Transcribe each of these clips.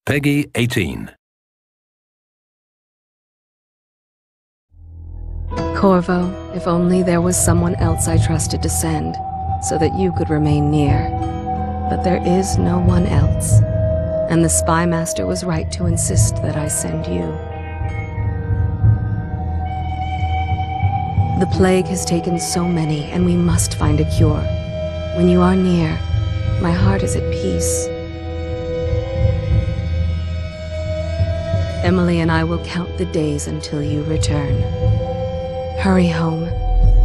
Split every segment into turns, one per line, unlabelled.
Peggy 18.
Corvo, if only there was someone else I trusted to send, so that you could remain near. But there is no one else, and the Spy Master was right to insist that I send you. The plague has taken so many, and we must find a cure. When you are near, my heart is at peace. Emily and I will count the days until you return. Hurry home,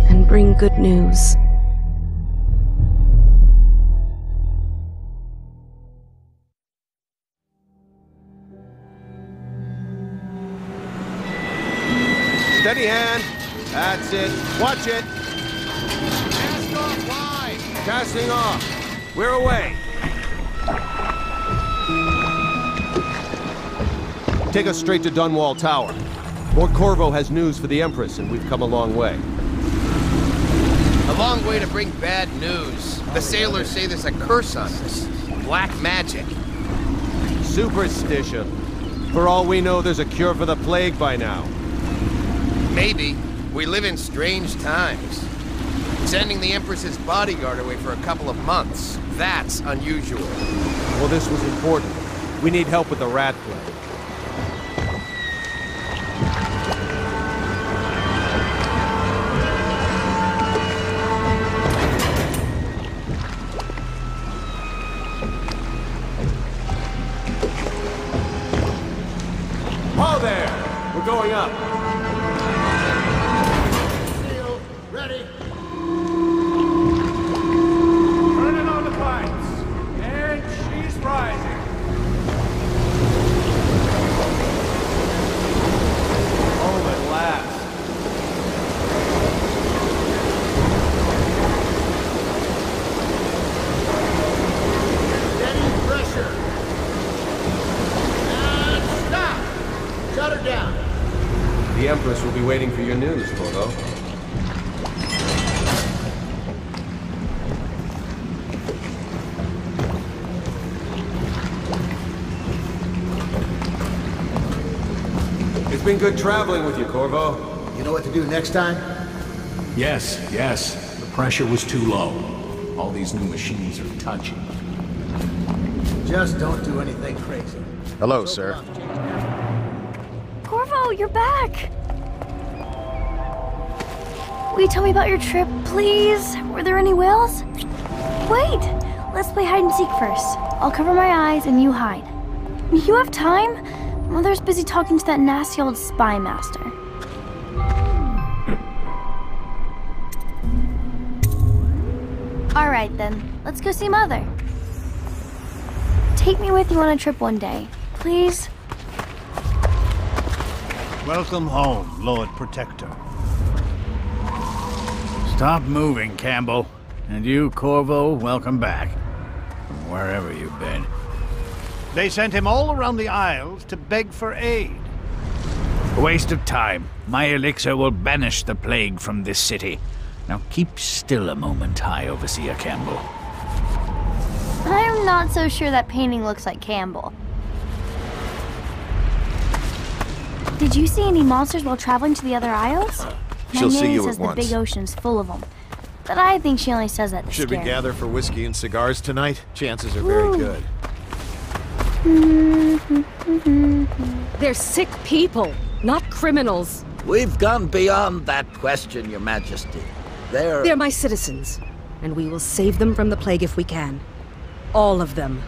and bring good news.
Steady hand. That's it. Watch it. Cast off wide. Casting off. We're away. Take us straight to Dunwall Tower. Lord Corvo has news for the Empress, and we've come a long way.
A long way to bring bad news. The sailors say there's a curse on us. Black magic.
Superstition. For all we know, there's a cure for the plague by now.
Maybe. We live in strange times. Sending the Empress's bodyguard away for a couple of months. That's unusual.
Well, this was important. We need help with the rat plague. Ho there! We're going up. Seal, ready. Turning on the pipes. And she's rising. Home at last. Steady pressure. And stop! Shut her down. The Empress will be waiting for your news, Corvo. It's been good traveling with you, Corvo.
You know what to do next time?
Yes. The pressure was too low. All these new machines are touchy.
Just don't do anything crazy.
Hello, sir.
Corvo, you're back! Will you tell me about your trip, please? Were there any whales? Wait! Let's play hide and seek first. I'll cover my eyes and you hide. You have time? Mother's busy talking to that nasty old spy master. Alright then, let's go see Mother. Take me with you on a trip one day, please?
Welcome home, Lord Protector. Stop moving, Campbell. And you, Corvo, welcome back. From wherever you've been. They sent him all around the Isles to beg for aid. A waste of time. My elixir will banish the plague from this city. Now keep still a moment, High Overseer Campbell.
I'm not so sure that painting looks like Campbell. Did you see any monsters while traveling to the other isles?
She'll see you
says
at once.
The big ocean's full of them. But I think she only says that to
Should we
scare
gather for whiskey and cigars tonight? Chances are very good.
They're sick people, not criminals.
We've gone beyond that question, Your Majesty.
They're my citizens, and we will save them from the plague if we can. All of them.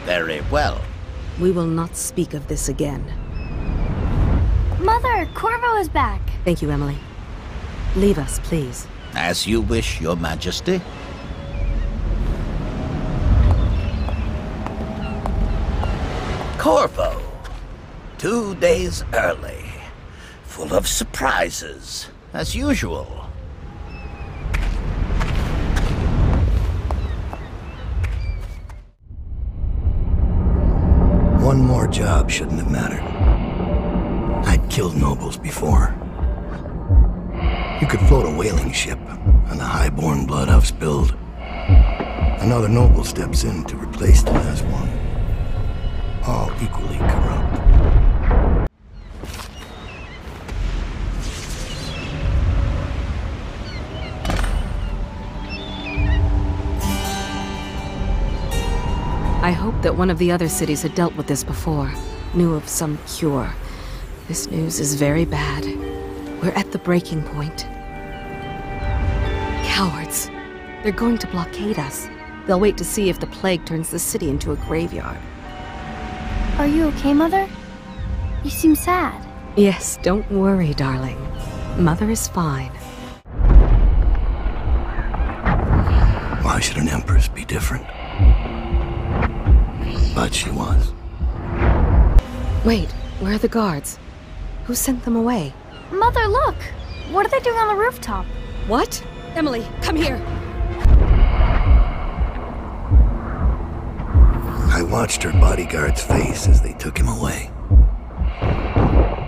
Very well.
We will not speak of this again.
Mother, Corvo is back.
Thank you, Emily. Leave us, please.
As you wish, Your Majesty. Corvo. 2 days early. Full of surprises, as usual.
One more job shouldn't have mattered. I'd killed nobles before. You could float a whaling ship, and the high-born blood I've spilled. Another noble steps in to replace the last one. all equally corrupt.
I hoped that one of the other cities had dealt with this before, knew of some cure. This news is very bad. We're at the breaking point. Cowards. They're going to blockade us. They'll wait to see if the plague turns the city into a graveyard.
Are you okay, Mother? You seem sad.
Yes, don't worry, darling. Mother is fine.
Why should an empress be different? But she was.
Wait, where are the guards? Who sent them away?
Mother, look! What are they doing on the rooftop?
What? Emily, come here!
I watched her bodyguard's face as they took him away.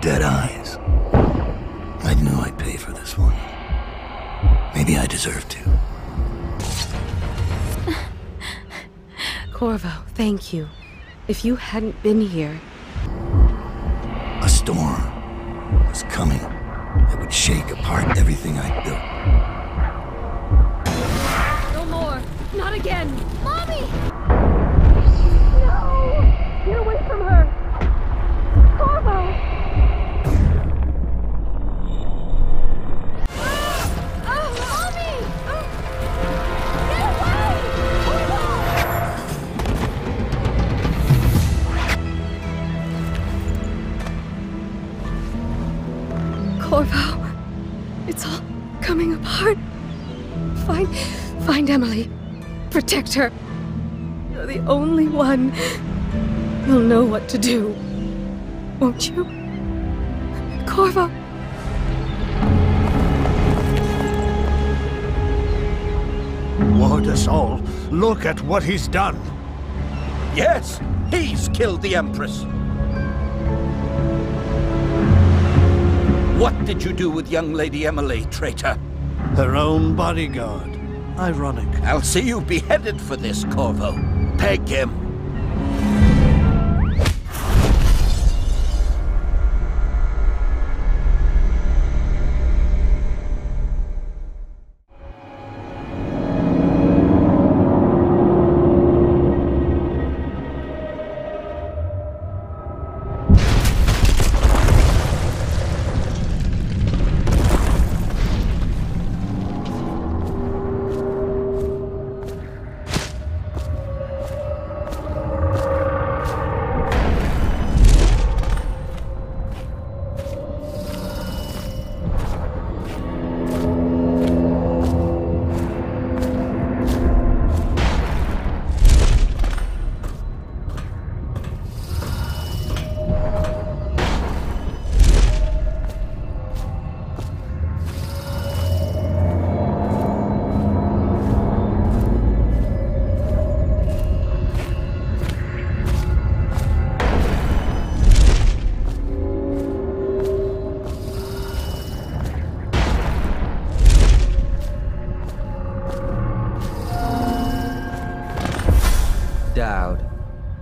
Dead eyes. I knew I'd pay for this one. Maybe I deserve to.
Corvo, thank you. If you hadn't been here...
A storm was coming that would shake apart everything I'd built.
No more! Not again!
Mommy!
No! Get away from her! Corvo!
Mommy! Get away!
Corvo, it's all coming apart. Find Emily. Protect her. You're the only one who'll know what to do. Won't you? Corvo.
Ward us all. Look at what he's done.
Yes, he's killed the Empress. What did you do with young Lady Emily, traitor?
Her own bodyguard. Ironic.
I'll see you beheaded for this, Corvo. Peg him.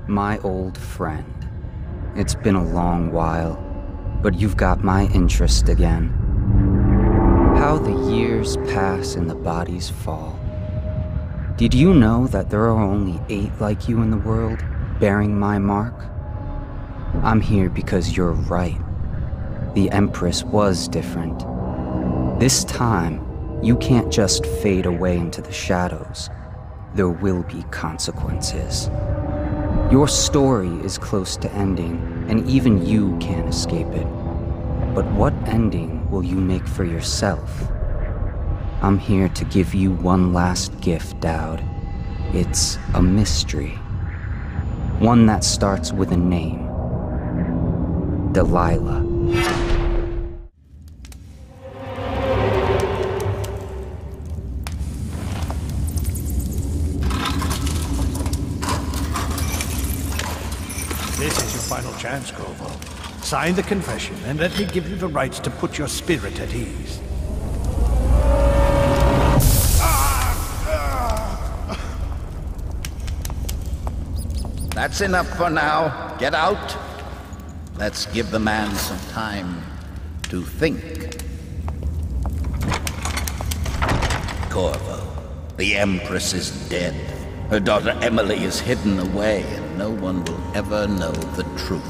My old friend. It's been a long while, but you've got my interest again. How the years pass and the bodies fall. Did you know that there are only 8 like you in the world, bearing my mark? I'm here because you're right. The Empress was different. This time, you can't just fade away into the shadows. There will be consequences. Your story is close to ending, and even you can't escape it. But what ending will you make for yourself? I'm here to give you one last gift, Dowd. It's a mystery. One that starts with a name. Delilah.
This is your final chance, Corvo. Sign the confession, and let me give you the rights to put your spirit at ease.
That's enough for now. get out. Let's give the man some time to think. Corvo, the Empress is dead. Her daughter Emily is hidden away, and no one will ever know the truth.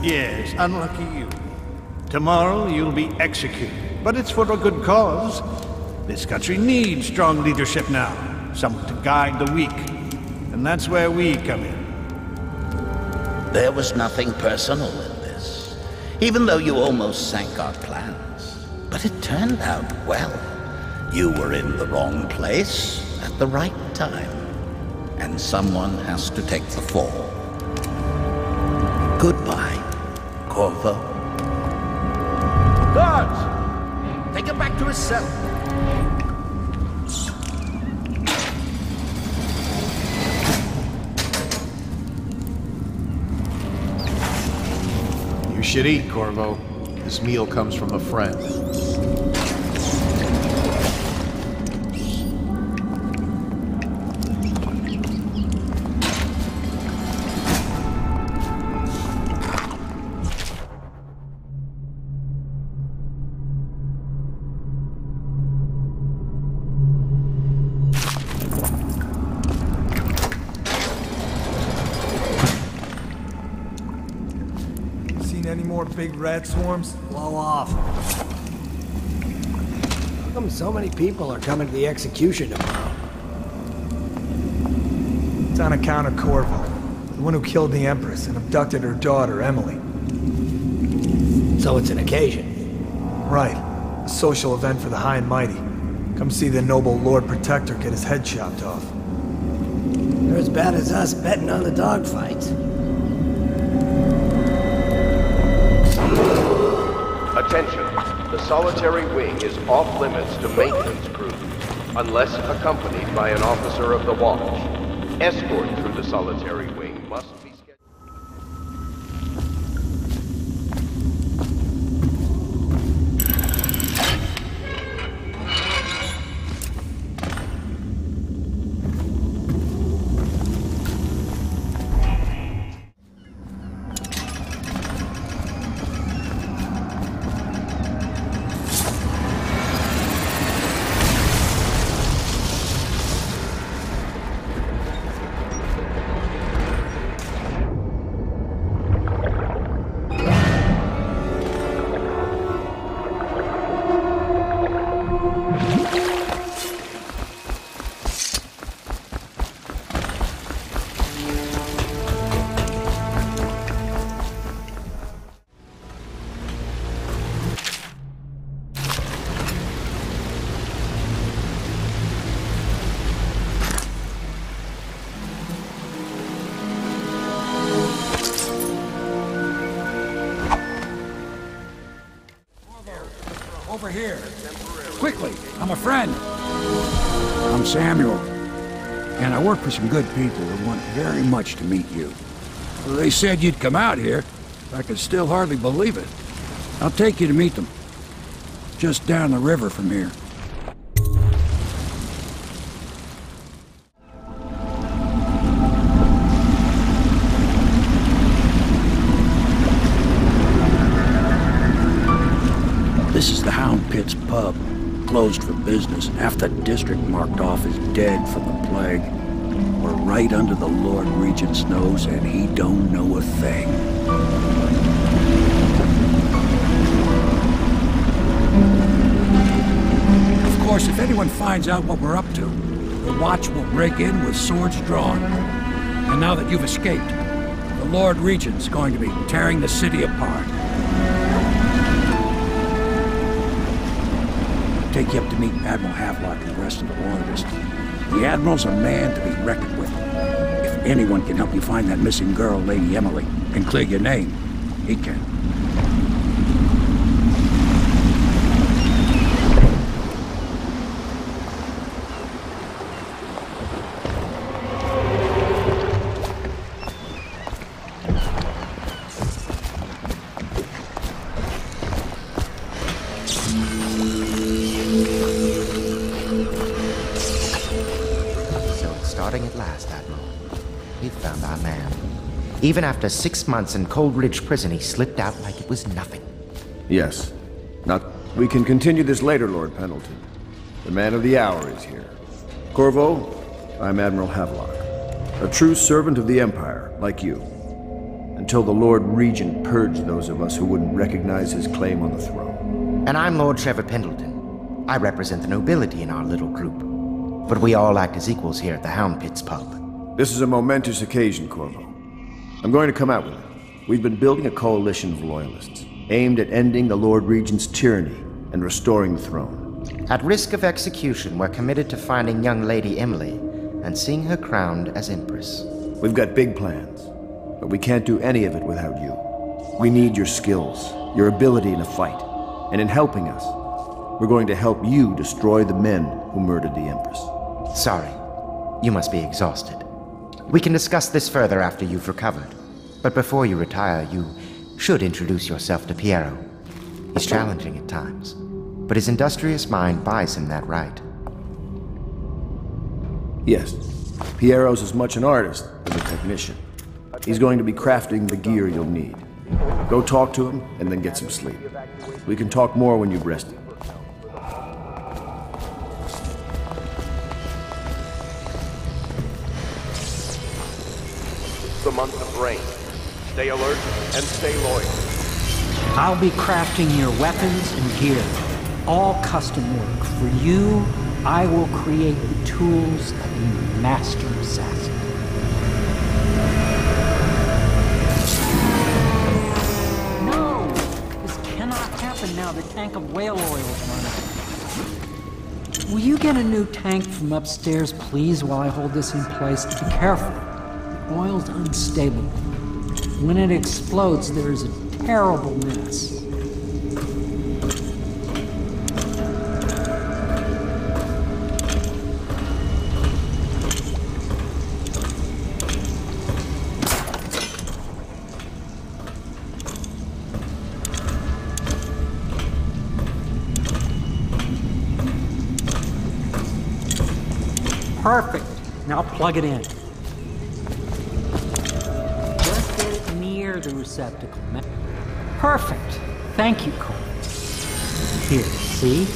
Yes, unlucky you. Tomorrow you'll be executed, but it's for a good cause. This country needs strong leadership now, someone to guide the weak. And that's where we come in.
There was nothing personal in this, even though you almost sank our plans. But it turned out well. You were in the wrong place at the right time, and someone has to take the fall. Goodbye, Corvo. Guards! Take him back to his cell.
You should eat, Corvo. This meal comes from a friend.
Any more big rat swarms?
Blow off. How come so many people are coming to the execution tomorrow?
It's on account of Corvo, the one who killed the Empress and abducted her daughter, Emily.
So it's an occasion?
Right. A social event for the high and mighty. Come see the noble Lord Protector get his head chopped off.
They're as bad as us betting on the dogfights.
Attention, the solitary wing is off limits to maintenance crew, unless accompanied by an officer of the watch. Escort through the solitary wing must be scheduled.
Over here. Quickly, I'm a friend. I'm Samuel. And I work for some good people who want very much to meet you. They said you'd come out here. I can still hardly believe it. I'll take you to meet them. Just down the river from here. This is the Hound Pits Pub, closed for business. Half the district marked off as dead from the plague. We're right under the Lord Regent's nose, and he don't know a thing. Of course, if anyone finds out what we're up to, the Watch will break in with swords drawn. And now that you've escaped, the Lord Regent's going to be tearing the city apart. Take you up to meet Admiral Havelock and the rest of the Loyalists. The Admiral's a man to be reckoned with. If anyone can help you find that missing girl, Lady Emily, and clear your name, he can.
Starting at last, Admiral. We've found our man. Even after 6 months in Cold Ridge Prison, he slipped out like it was nothing.
Yes. We can continue this later, Lord Pendleton. The man of the hour is here. Corvo, I'm Admiral Havelock. A true servant of the Empire, like you. Until the Lord Regent purged those of us who wouldn't recognize his claim on the throne.
And I'm Lord Trevor Pendleton. I represent the nobility in our little group. But we all act as equals here at the Hound Pits Pub.
This is a momentous occasion, Corvo. I'm going to come out with it. We've been building a coalition of loyalists, aimed at ending the Lord Regent's tyranny and restoring the throne.
At risk of execution, we're committed to finding young Lady Emily and seeing her crowned as Empress.
We've got big plans, but we can't do any of it without you. We need your skills, your ability in a fight, and in helping us, we're going to help you destroy the men who murdered the Empress.
Sorry, you must be exhausted. We can discuss this further after you've recovered. But before you retire, you should introduce yourself to Piero. He's challenging at times, but his industrious mind buys him that right.
Yes, Piero's as much an artist as a technician. He's going to be crafting the gear you'll need. Go talk to him, and then get some sleep. We can talk more when you've rested.
The month of rain. Stay alert and stay loyal.
I'll be crafting your weapons and gear. All custom work. For you, I will create the tools of a master assassin. No! This cannot happen now. The tank of whale oil is running. Will you get a new tank from upstairs, please, while I hold this in place? Be careful. The oil's unstable. When it explodes, there is a terrible mess. Perfect. Now plug it in. Just get it near the receptacle. Perfect. Thank you, Cole. Here, see?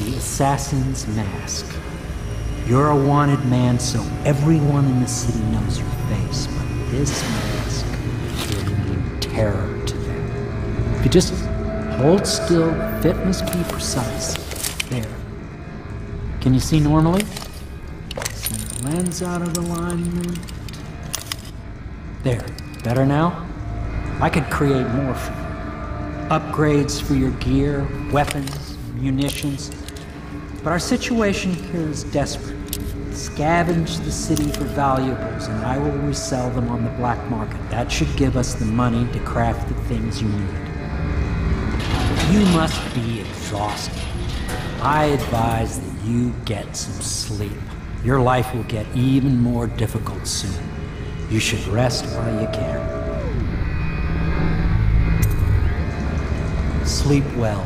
The assassin's mask. You're a wanted man, so everyone in the city knows your face, but this mask will mean terror to them. If you just hold still, the fit must be precise. There. Can you see normally? Lens out of alignment. There. Better now? I could create more for you. Upgrades for your gear, weapons, munitions. But our situation here is desperate. Scavenge the city for valuables, and I will resell them on the black market. That should give us the money to craft the things you need. You must be exhausted. I advise that you get some sleep. Your life will get even more difficult soon. You should rest while you can. Sleep well.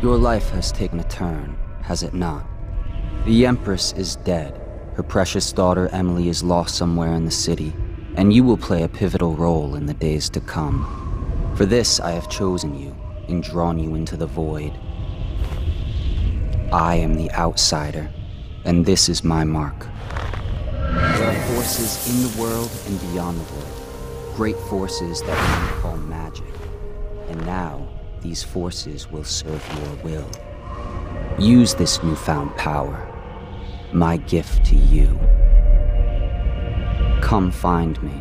Your life has taken a turn, has it not? The Empress is dead. Her precious daughter Emily is lost somewhere in the city, and you will play a pivotal role in the days to come. For this I have chosen you and drawn you into the void. I am the outsider, and this is my mark. There are forces in the world and beyond the world, great forces that men call magic. And now, these forces will serve your will. Use this newfound power, my gift to you. Come find me.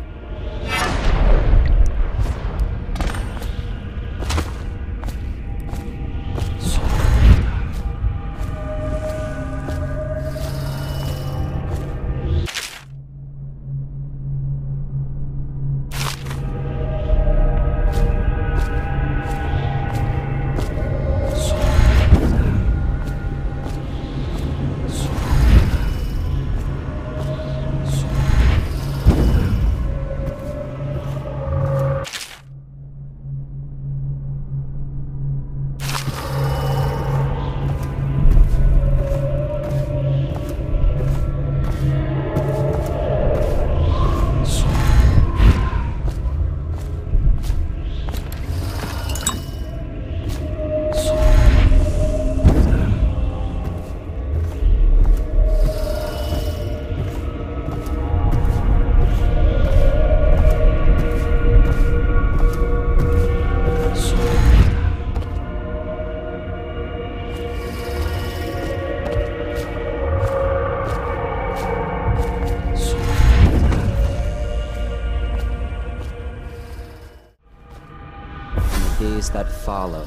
days that follow,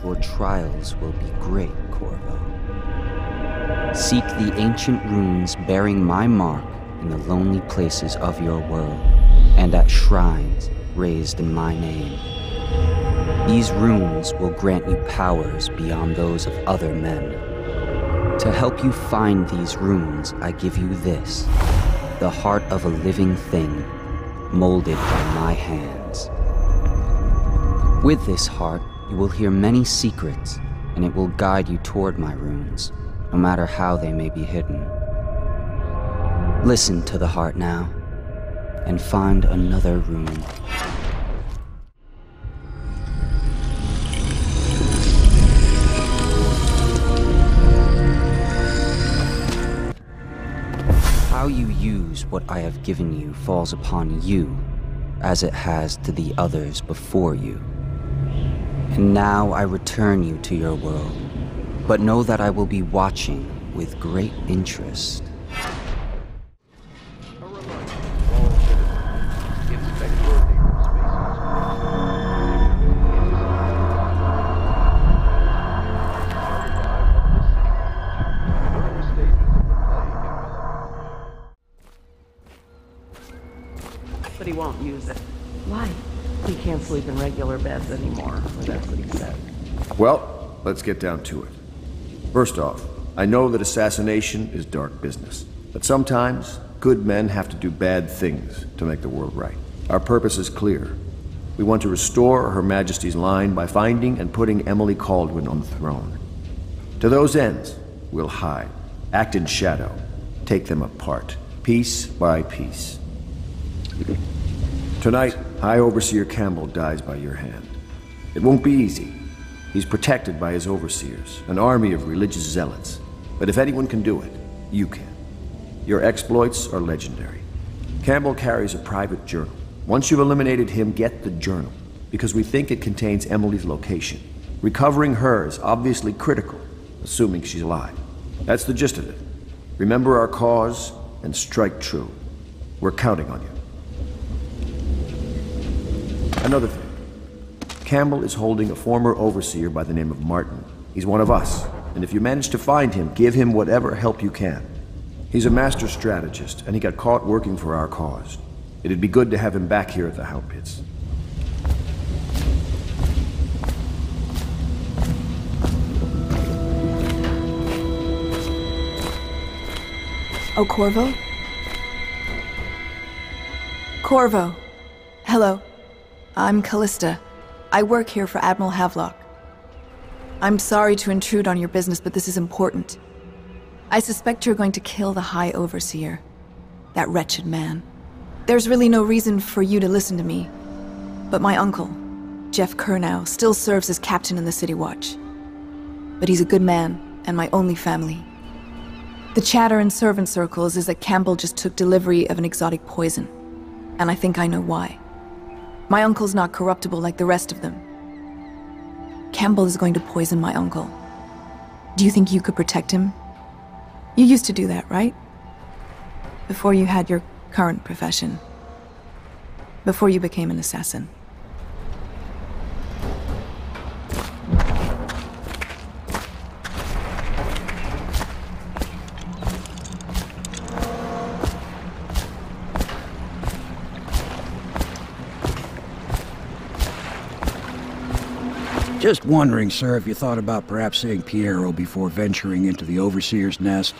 your trials will be great, Corvo. Seek the ancient runes bearing my mark in the lonely places of your world, and at shrines raised in my name. These runes will grant you powers beyond those of other men. To help you find these runes, I give you this, the heart of a living thing, molded by my hands. With this heart, you will hear many secrets, and it will guide you toward my runes, no matter how they may be hidden. Listen to the heart now, and find another rune. How you use what I have given you falls upon you, as it has to the others before you. And now I return you to your world, but know that I will be watching with great interest.
But he won't use it. Why? He can't sleep in regular beds anymore, or that's what he said.
Well, let's get down to it. First off, I know that assassination is dark business, but sometimes good men have to do bad things to make the world right. Our purpose is clear. We want to restore Her Majesty's line by finding and putting Emily Kaldwin on the throne. To those ends, we'll hide, act in shadow, take them apart, piece by piece. Tonight, High Overseer Campbell dies by your hand. It won't be easy. He's protected by his overseers, an army of religious zealots. But if anyone can do it, you can. Your exploits are legendary. Campbell carries a private journal. Once you've eliminated him, get the journal, because we think it contains Emily's location. Recovering her is obviously critical, assuming she's alive. That's the gist of it. Remember our cause and strike true. We're counting on you. Another thing. Campbell is holding a former overseer by the name of Martin. He's one of us, and if you manage to find him, give him whatever help you can. He's a master strategist, and he got caught working for our cause. It'd be good to have him back here at the Hound Pits.
Oh, Corvo? Corvo. Hello. I'm Callista. I work here for Admiral Havelock. I'm sorry to intrude on your business, but this is important. I suspect you're going to kill the High Overseer. That wretched man. There's really no reason for you to listen to me. But my uncle, Jeff Kernow, still serves as captain in the City Watch. But he's a good man, and my only family. The chatter in servant circles is that Campbell just took delivery of an exotic poison. And I think I know why. My uncle's not corruptible like the rest of them. Campbell is going to poison my uncle. Do you think you could protect him? You used to do that, right? Before you had your current profession. Before you became an assassin.
Just wondering, sir, if you thought about perhaps seeing Piero before venturing into the Overseer's nest.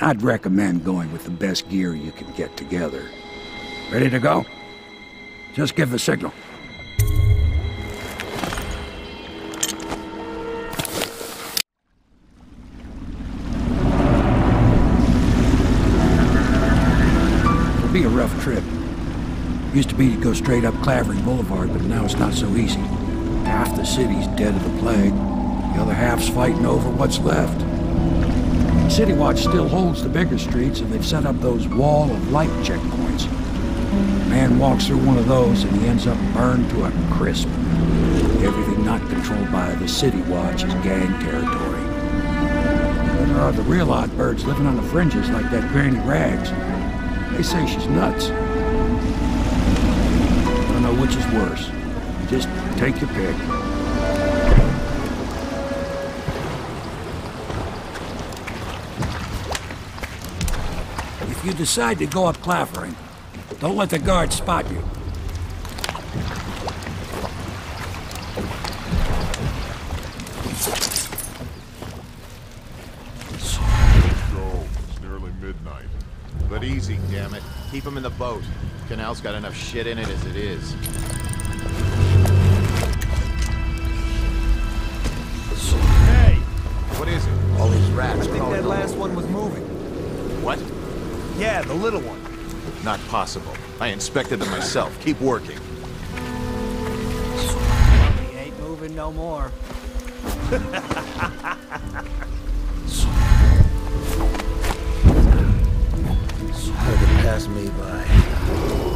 I'd recommend going with the best gear you can get together. Ready to go? Just give the signal. It'll be a rough trip. Used to be to go straight up Clavering Boulevard, but now it's not so easy. Half the city's dead of the plague. The other half's fighting over what's left. City Watch still holds the bigger streets, and they've set up those wall of light checkpoints. A man walks through one of those, and he ends up burned to a crisp. Everything not controlled by the City Watch is gang territory. Then there are the real odd birds living on the fringes like that Granny Rags. They say she's nuts. I don't know which is worse. Just take your pick. if you decide to go up Claffering, don't let the guards spot you.
Go. It's nearly midnight. But easy, damn it. Keep him in the boat. Canal's got enough shit in it as it is. Hey! What is it? All these rats.
I think that last one was moving.
What?
Yeah, the little one.
Not possible. I inspected them myself. Keep working.
He ain't moving no more.
Heard it pass me by.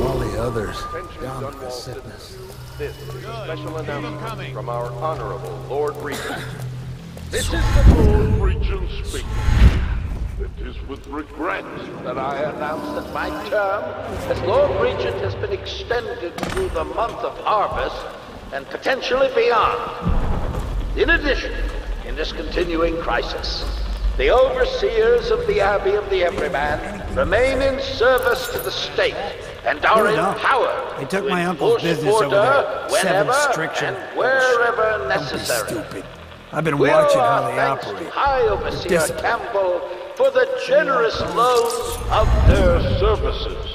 All the others down with sickness.
This is a special announcement from our Honorable Lord Regent.
This is the Lord Regent speaking. It is with regret that I announce that my term as Lord Regent has been extended through the month of harvest and potentially beyond. In addition, in this continuing crisis, the overseers of the Abbey of the Everyman remain in service to the state and are empowered
They took
to
my uncle's
enforce
business over
order
there. 7
whenever
restriction.
and wherever necessary.
Stupid. I've been
Will
watching how they
thanks
operate.
to High Overseer
Discipline.
Campbell for the generous loans of their services.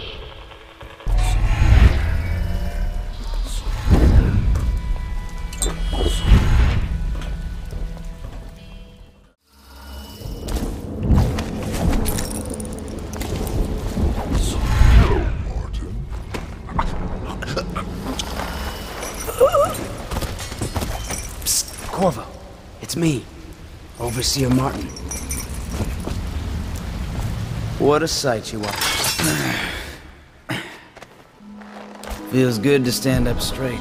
Corvo, it's me, Overseer Martin. What a sight you are. Feels good to stand up straight.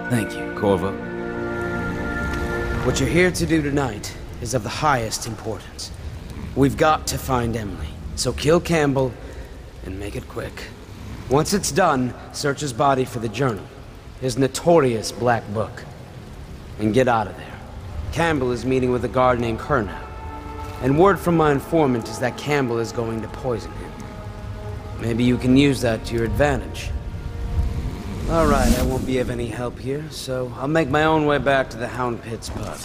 Thank you, Corvo. What you're here to do tonight is of the highest importance. We've got to find Emily, so kill Campbell and make it quick. Once it's done, search his body for the journal, his notorious black book, and get out of there. Campbell is meeting with a guard named Kernow, and word from my informant is that Campbell is going to poison him. Maybe you can use that to your advantage. All right, I won't be of any help here, so I'll make my own way back to the Hound Pits Pub.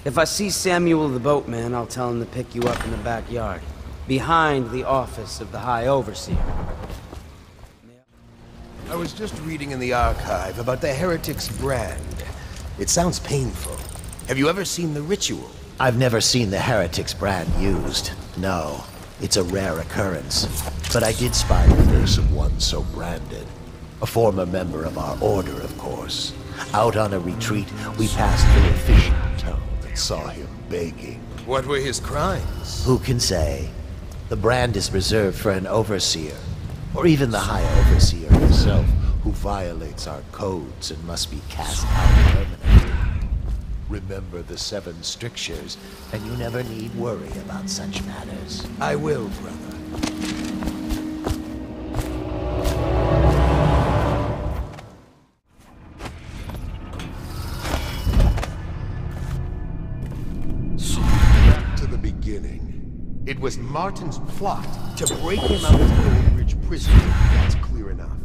If I see Samuel the boatman, I'll tell him to pick you up in the backyard, behind the office of the High Overseer.
I was just reading in the archive about the Heretic's brand. It sounds painful. Have you ever seen the ritual?
I've never seen the Heretic's brand used. No, it's a rare occurrence. But I did spy the face of one so branded. A former member of our order, of course. Out on a retreat, we passed through a fishing town and saw him begging.
What were his crimes?
Who can say? The brand is reserved for an overseer, or even the High Overseer himself, who violates our codes and must be cast out permanently. Remember the 7 strictures, and you never need worry about such matters.
I will, brother. Back to the beginning. It was Martin's plot to break him out of Gold Ridge prison. That's clear enough.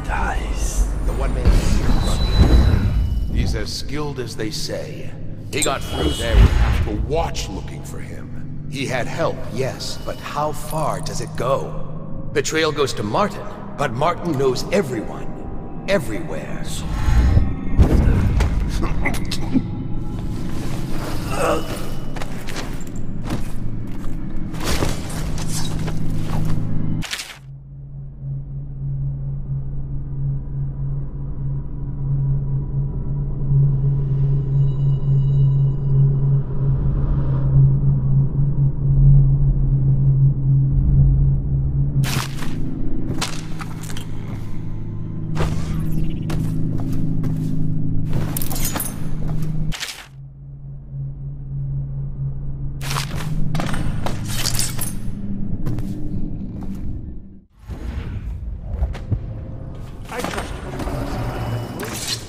Dice.
The one man he's as skilled as they say. He got through there with half the watch looking for him. He had help, yes, but how far does it go? The trail goes to Martin, but Martin knows everyone, everywhere.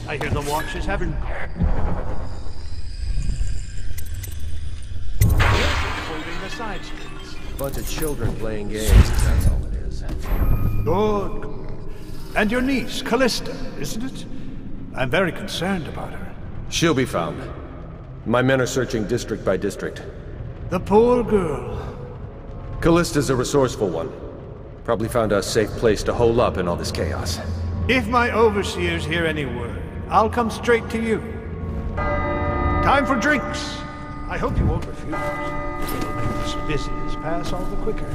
I hear the watch is having... Quoting the side streets.
Bunch of children playing games, that's all it is.
Good. And your niece, Callista, isn't it? I'm very concerned about her.
She'll be found. My men are searching district by district.
The poor girl.
Callista's a resourceful one. Probably found a safe place to hole up in all this chaos.
If my overseers hear any word, I'll come straight to you. Time for drinks. I hope you won't refuse. It'll make this business pass all the quicker.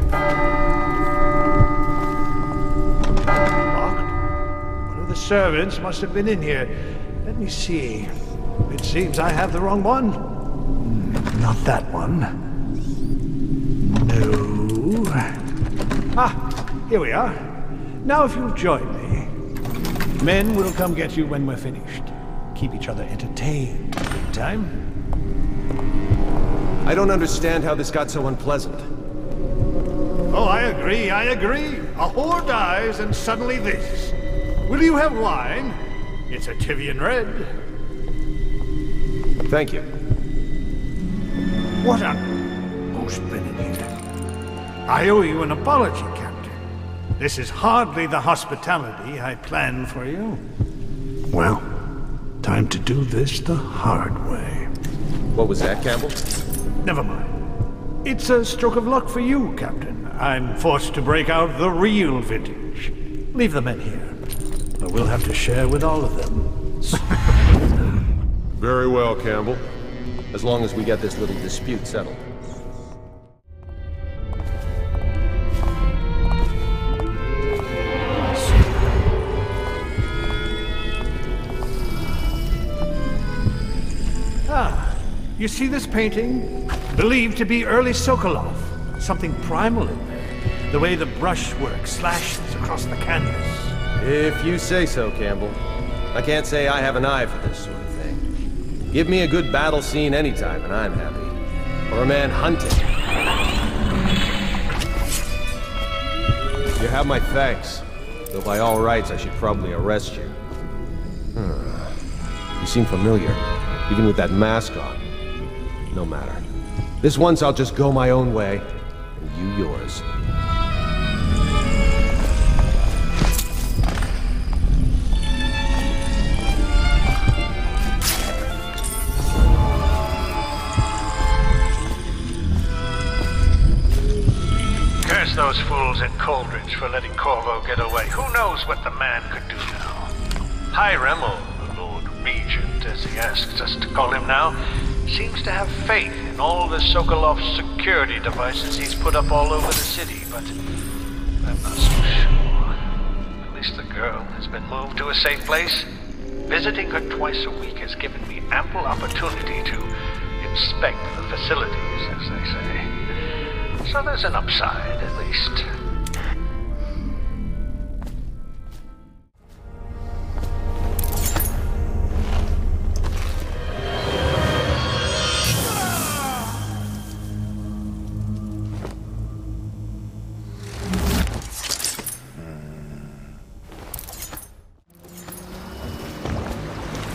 Locked? One of the servants must have been in here. Let me see. It seems I have the wrong one. Not that one. No. Ah, here we are. Now if you'll join me. Men will come get you when we're finished. Keep each other entertained. Good time?
I don't understand how this got so unpleasant.
Oh, I agree. A whore dies and suddenly this. Will you have wine? It's a Tivian Red.
Thank you.
What on... Who's been in here? I owe you an apology, Captain. This is hardly the hospitality I planned for you. Well, time to do this the hard way.
What was that, Campbell?
Never mind. It's a stroke of luck for you, Captain. I'm forced to break out the real vintage. Leave the men here. But we'll have to share with all of them.
Very well, Campbell. As long as we get this little dispute settled.
You see this painting? Believed to be early Sokolov. Something primal in there. The way the brushwork slashes across the canvas.
If you say so, Campbell. I can't say I have an eye for this sort of thing. Give me a good battle scene anytime and I'm happy. Or a man hunting. You have my thanks. Though by all rights I should probably arrest you. You seem familiar. Even with that mask on. No matter. This once I'll just go my own way, and you yours.
Curse those fools at Coldridge for letting Corvo get away. Who knows what the man could do now? Hiram, or the Lord Regent, as he asks us to call him now, seems to have faith in all the Sokolov security devices he's put up all over the city, but I'm not so sure. At least the girl has been moved to a safe place. Visiting her twice a week has given me ample opportunity to inspect the facilities, as they say. So there's an upside, at least.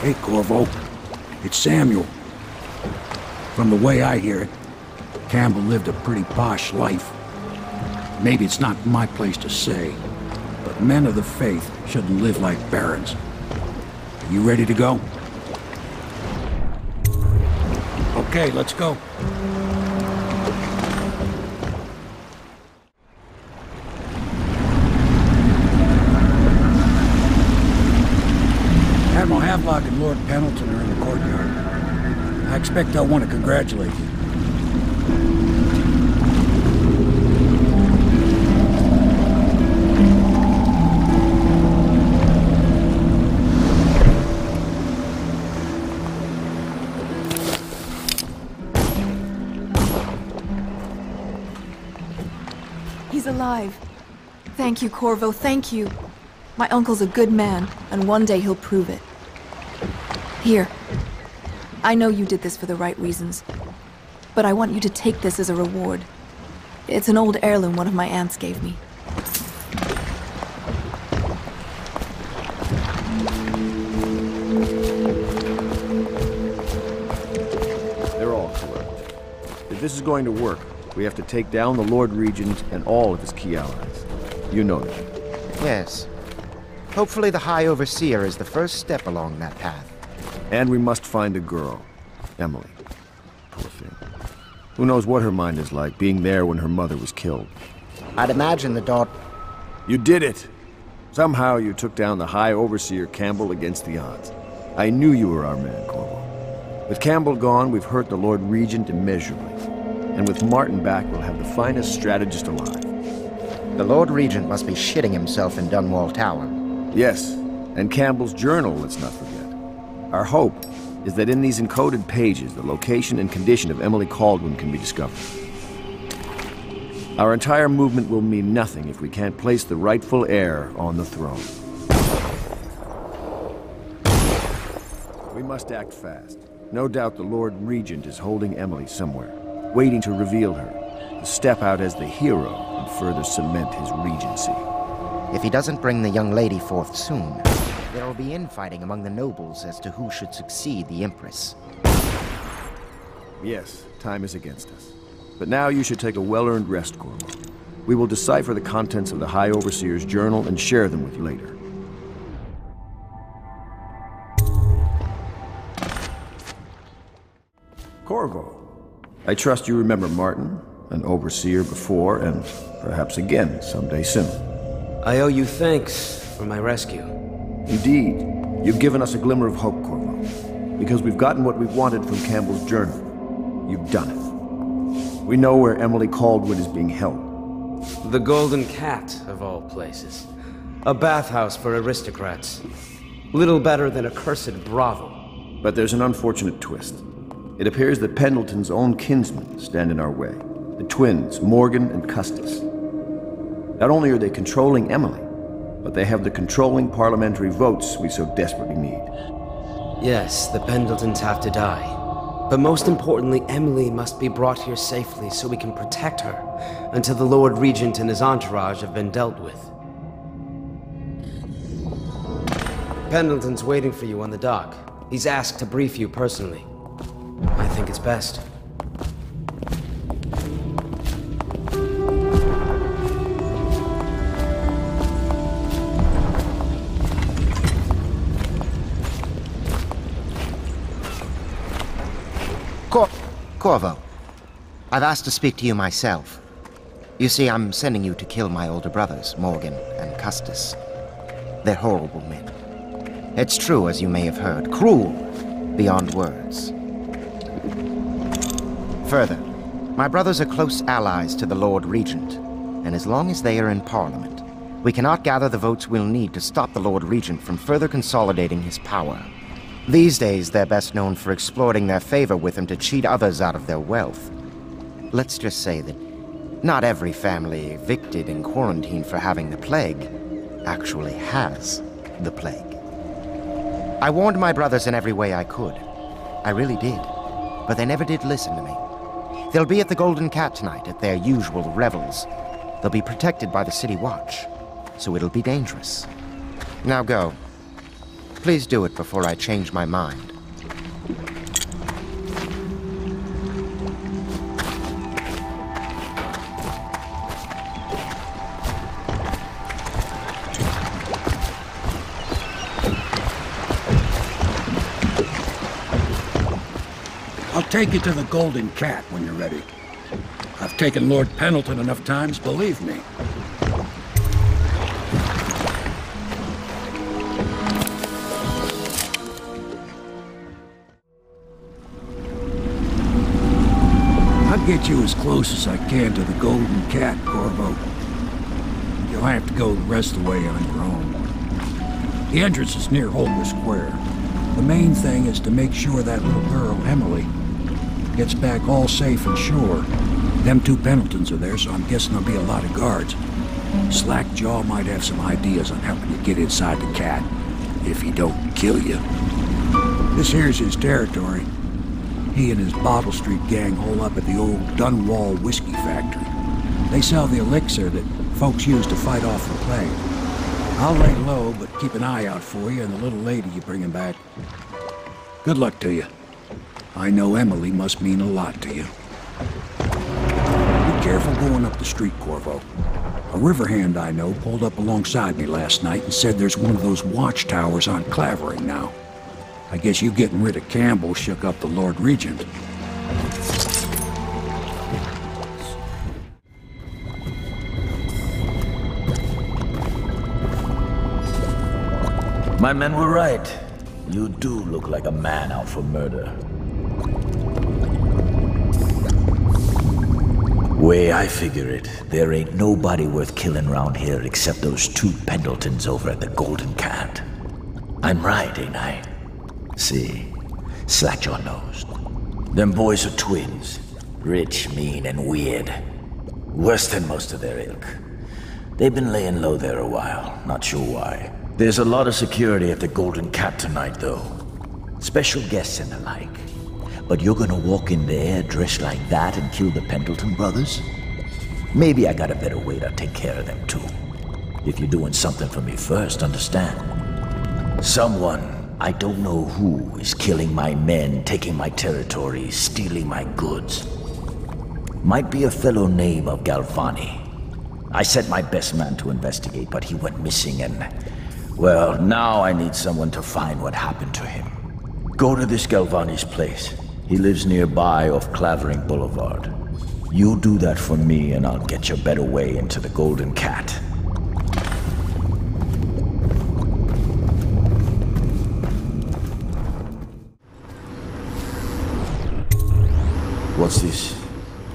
Hey, Corvo. It's Samuel. From the way I hear it, Campbell lived a pretty posh life. Maybe it's not my place to say, but men of the faith shouldn't live like barons. Are you ready to go? Okay, let's go. Admiral Havelock and Lord Pendleton are in the courtyard. I expect they'll want to congratulate you.
He's alive. Thank you, Corvo, thank you. My uncle's a good man, and one day he'll prove it. Here. I know you did this for the right reasons, but I want you to take this as a reward. It's an old heirloom one of my aunts gave me.
They're all correct. If this is going to work, We have to take down the Lord Regent and all of his key allies. You know that.
Yes. Hopefully the High Overseer is the first step along that path.
And we must find a girl. Emily. Poor thing. Who knows what her mind is like, being there when her mother was killed.
I'd imagine the daughter...
You did it! Somehow you took down the High Overseer Campbell against the odds. I knew you were our man, Corvo. With Campbell gone, we've hurt the Lord Regent immeasurably. And with Martin back, we'll have the finest strategist alive.
The Lord Regent must be shitting himself in Dunwall Tower.
Yes, and Campbell's journal, let's not forget. Our hope is that in these encoded pages, the location and condition of Emily Kaldwin can be discovered. Our entire movement will mean nothing if we can't place the rightful heir on the throne. We must act fast. No doubt the Lord Regent is holding Emily somewhere, waiting to reveal her, to step out as the hero and further cement his regency.
If he doesn't bring the young lady forth soon, there will be infighting among the nobles as to who should succeed the Empress.
Yes, time is against us. But now you should take a well-earned rest, Corvo. We will decipher the contents of the High Overseer's journal and share them with you later. Corvo, I trust you remember Martin, an Overseer before, and perhaps again someday soon.
I owe you thanks for my rescue.
Indeed. You've given us a glimmer of hope, Corvo. Because we've gotten what we've wanted from Campbell's journal. You've done it. We know where Emily Kaldwin is being held.
The Golden Cat, of all places. A bathhouse for aristocrats. Little better than a cursed brothel.
But there's an unfortunate twist. It appears that Pendleton's own kinsmen stand in our way. The twins, Morgan and Custis. Not only are they controlling Emily, but they have the controlling parliamentary votes we so desperately need.
Yes, the Pendletons have to die. But most importantly, Emily must be brought here safely so we can protect her until the Lord Regent and his entourage have been dealt with. Pendleton's waiting for you on the dock. He's asked to brief you personally. I think it's best.
Corvo, I've asked to speak to you myself. You see, I'm sending you to kill my older brothers, Morgan and Custis. They're horrible men. It's true, as you may have heard, cruel beyond words. Further, my brothers are close allies to the Lord Regent, and as long as they are in Parliament, we cannot gather the votes we'll need to stop the Lord Regent from further consolidating his power. These days, they're best known for exploiting their favor with him to cheat others out of their wealth. Let's just say that not every family evicted and quarantined for having the plague actually has the plague. I warned my brothers in every way I could. I really did. But they never did listen to me. They'll be at the Golden Cat tonight at their usual revels. They'll be protected by the City Watch, so it'll be dangerous. Now go. Please do it before I change my mind.
I'll take you to the Golden Cat when you're ready. I've taken Lord Pendleton enough times, believe me. I'll get you as close as I can to the Golden Cat, Corvo. You'll have to go the rest of the way on your own. The entrance is near Holger Square. The main thing is to make sure that little girl, Emily, gets back all safe and sure. Them two Pendletons are there, so I'm guessing there'll be a lot of guards. Slackjaw might have some ideas on helping you get inside the cat, if he don't kill you. This here's his territory. He and his Bottle Street gang hole up at the old Dunwall whiskey factory. They sell the elixir that folks use to fight off the plague. I'll lay low, but keep an eye out for you and the little lady you bring him back. Good luck to you. I know Emily must mean a lot to you. careful going up the street, Corvo. A river hand I know pulled up alongside me last night and said there's one of those watchtowers on Clavering now. I guess you getting rid of Campbell shook up the Lord Regent.
My men were right. You do look like a man out for murder. Way I figure it, there ain't nobody worth killing around here except those two Pendletons over at the Golden Cat. I'm right, ain't I? See, Slackjaw knows. Them boys are twins. Rich, mean, and weird. Worse than most of their ilk. They've been laying low there a while, not sure why. There's a lot of security at the Golden Cat tonight, though. Special guests and the like. But you're gonna walk in there dressed like that and kill the Pendleton brothers? Maybe I got a better way to take care of them, too. If you're doing something for me first, understand. Someone, I don't know who, is killing my men, taking my territory, stealing my goods. Might be a fellow named of Galvani. I sent my best man to investigate, but he went missing and... well, now I need someone to find what happened to him. Go to this Galvani's place. He lives nearby off Clavering Boulevard. You do that for me and I'll get you a better way into the Golden Cat. What's this?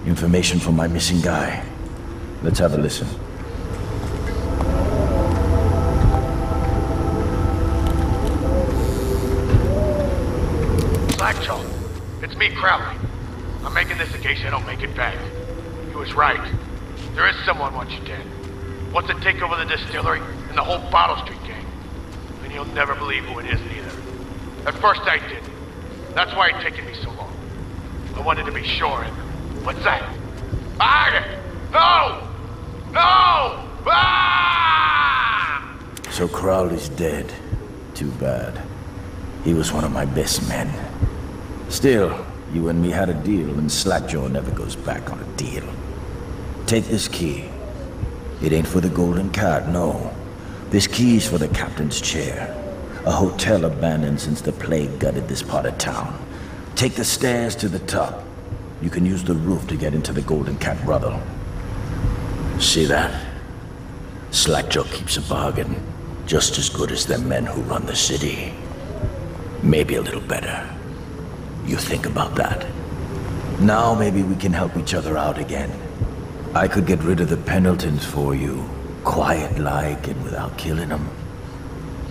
Information from my missing guy. Let's have a listen.
Slackjaw, it's me, Crowley. I'm making this in case I don't make it back. He was right. There is someone wants you dead. Wants to take over the distillery and the whole Bottle Street gang. And you'll never believe who it is either. At first I did. That's why it's taken me so long. I wanted to be sure and... what's that? No! No! Ah!
So Crowley's dead. Too bad. He was one of my best men. Still, you and me had a deal, and Slackjaw never goes back on a deal. Take this key. It ain't for the Golden Cat, no. This key's for the captain's chair. A hotel abandoned since the plague gutted this part of town. Take the stairs to the top. You can use the roof to get into the Golden Cat brothel. See that? Slackjaw keeps a bargain. Just as good as the men who run the city. Maybe a little better. You think about that. Now maybe we can help each other out again. I could get rid of the Pendletons for you. Quiet-like and without killing them.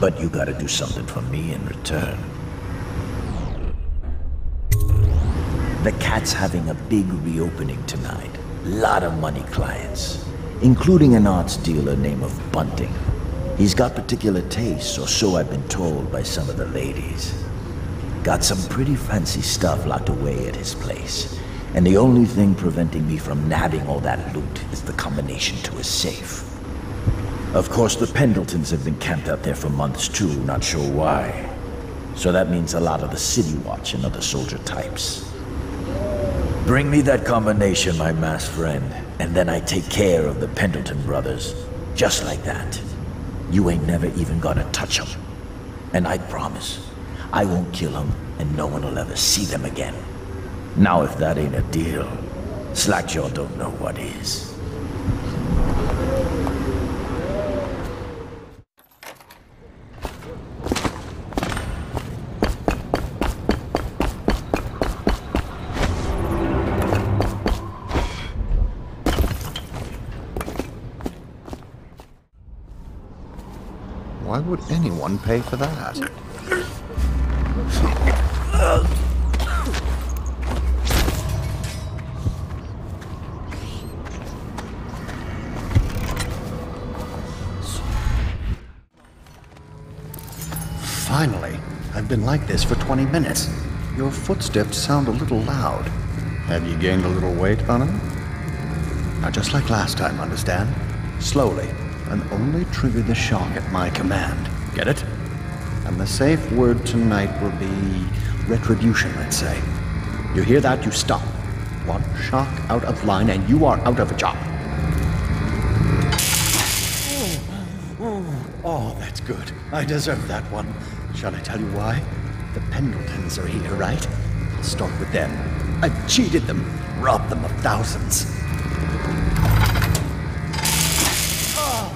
But you gotta do something for me in return. The Cat's having a big reopening tonight. Lot of money clients. Including an arts dealer named of Bunting. He's got particular tastes, or so I've been told by some of the ladies. Got some pretty fancy stuff locked away at his place. And the only thing preventing me from nabbing all that loot is the combination to his safe. Of course, the Pendletons have been camped out there for months too, not sure why. So that means a lot of the City Watch and other soldier types. Bring me that combination, my masked friend, and then I take care of the Pendleton brothers. Just like that. You ain't never even gonna touch them. And I promise, I won't kill them, and no one will ever see them again. Now if that ain't a deal, Slackjaw don't know what is.
Why would anyone pay for that? Finally. I've been like this for 20 minutes. Your footsteps sound a little loud. Have you gained a little weight, Hunter? Now, just like last time, understand? Slowly, and only trigger the shock at my command. Get it? And the safe word tonight will be retribution, let's say. You hear that, you stop. One shock out of line and you are out of a job. Oh, that's good. I deserve that one. Shall I tell you why? The Pendletons are here, right? Start with them. I cheated them, robbed them of thousands. Oh,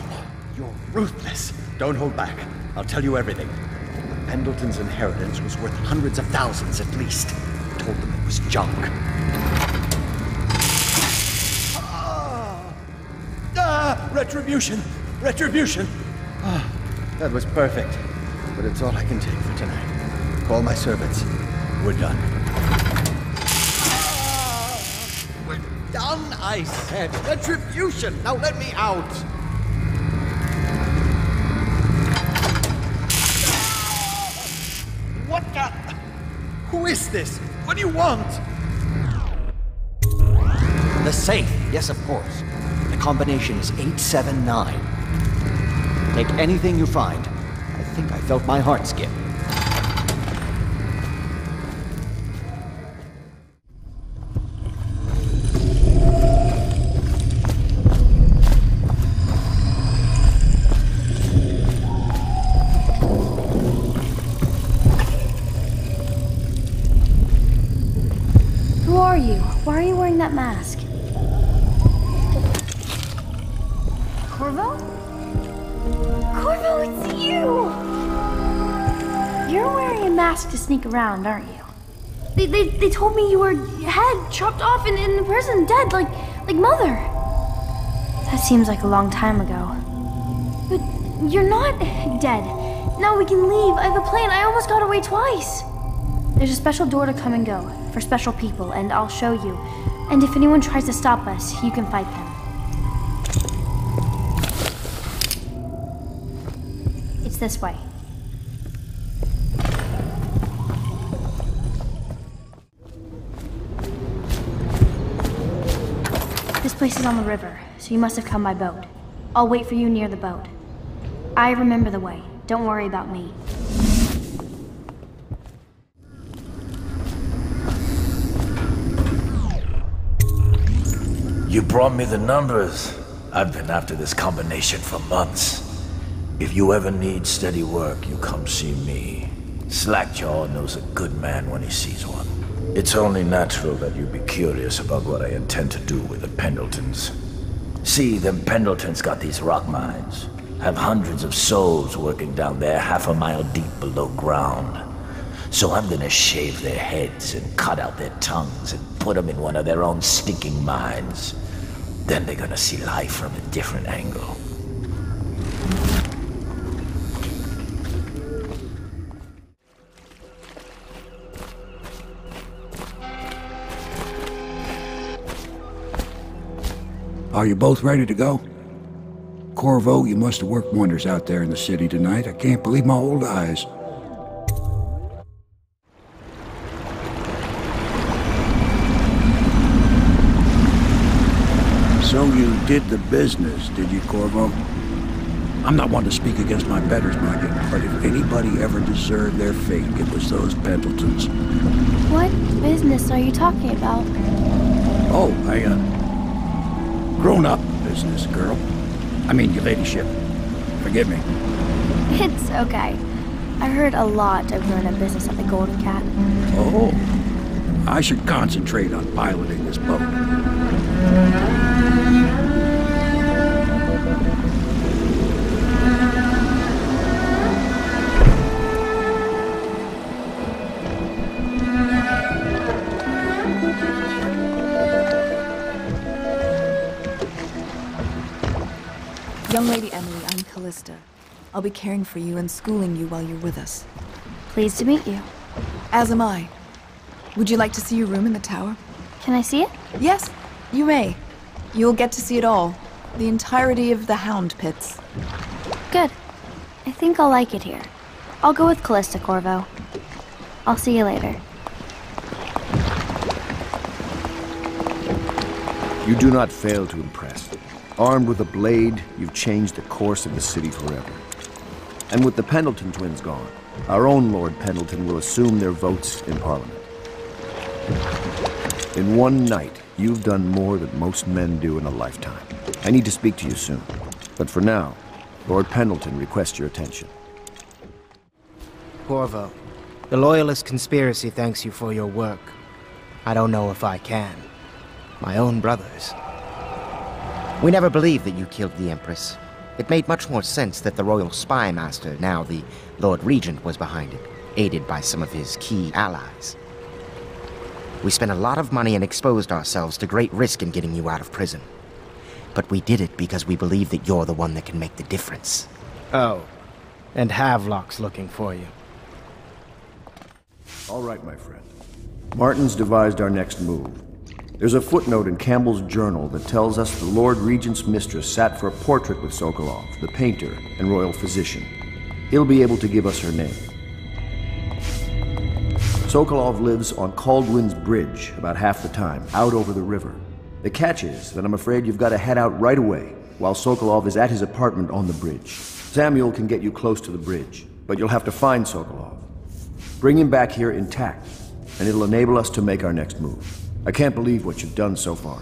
you're ruthless. Don't hold back. I'll tell you everything. The Pendletons' inheritance was worth hundreds of thousands at least. I told them it was junk. Retribution! Retribution! Ah, that was perfect. But it's all I can take for tonight. Call my servants. We're done. We're done, I said. Retribution! Now let me out! What the? Who is this? What do you want? The safe. Yes, of course. The combination is 879. Take anything you find. I think I felt my heart skip.
Who are you? Why are you wearing that mask? Corvo? Corvo, it's you! You're wearing a mask to sneak around, aren't you? They told me you were head chopped off in the prison, dead, like Mother. That seems like a long time ago. But you're not dead. Now we can leave. I have a plan. I almost got away twice. There's a special door to come and go for special people, and I'll show you. And if anyone tries to stop us, you can fight them. It's this way. This place is on the river, so you must have come by boat. I'll wait for you near the boat. I remember the way. Don't worry about me.
You brought me the numbers. I've been after this combination for months. If you ever need steady work, you come see me. Slackjaw knows a good man when he sees one. It's only natural that you be curious about what I intend to do with the Pendletons. See, them Pendletons got these rock mines. Have hundreds of souls working down there 1/2 mile deep below ground. So I'm gonna shave their heads and cut out their tongues and put them in one of their own stinking mines. Then they're gonna see life from a different angle.
Are you both ready to go? Corvo, you must have worked wonders out there in the city tonight. I can't believe my old eyes. So you did the business, did you, Corvo? I'm not one to speak against my betters, mind you, but if anybody ever deserved their fate, it was those Pendletons.
What business are you talking about?
Oh, grown-up business, girl. I mean, your ladyship. Forgive me.
It's okay. I heard a lot of grown-up business at the Golden Cat.
Oh, I should concentrate on piloting this boat.
Young Lady Emily, I'm Callista. I'll be caring for you and schooling you while you're with us.
Pleased to meet you.
As am I. Would you like to see your room in the tower?
Can I see it?
Yes, you may. You'll get to see it all. The entirety of the Hound Pits.
Good. I think I'll like it here. I'll go with Callista, Corvo. I'll see you later.
You do not fail to impress. Armed with a blade, you've changed the course of the city forever. And with the Pendleton twins gone, our own Lord Pendleton will assume their votes in Parliament. In one night, you've done more than most men do in a lifetime. I need to speak to you soon. But for now, Lord Pendleton requests your attention.
Corvo, the Loyalist conspiracy thanks you for your work. I don't know if I can. My own brothers.
We never believed that you killed the Empress. It made much more sense that the Royal Spy Master, now the Lord Regent, was behind it, aided by some of his key allies. We spent a lot of money and exposed ourselves to great risk in getting you out of prison. But we did it because we believe that you're the one that can make the difference.
Oh, and Havelock's looking for you.
All right, my friend. Martin's devised our next move. There's a footnote in Campbell's journal that tells us the Lord Regent's mistress sat for a portrait with Sokolov, the painter and royal physician. He'll be able to give us her name. Sokolov lives on Caldwin's Bridge about half the time, out over the river. The catch is that I'm afraid you've got to head out right away, while Sokolov is at his apartment on the bridge. Samuel can get you close to the bridge, but you'll have to find Sokolov. Bring him back here intact, and it'll enable us to make our next move. I can't believe what you've done so far.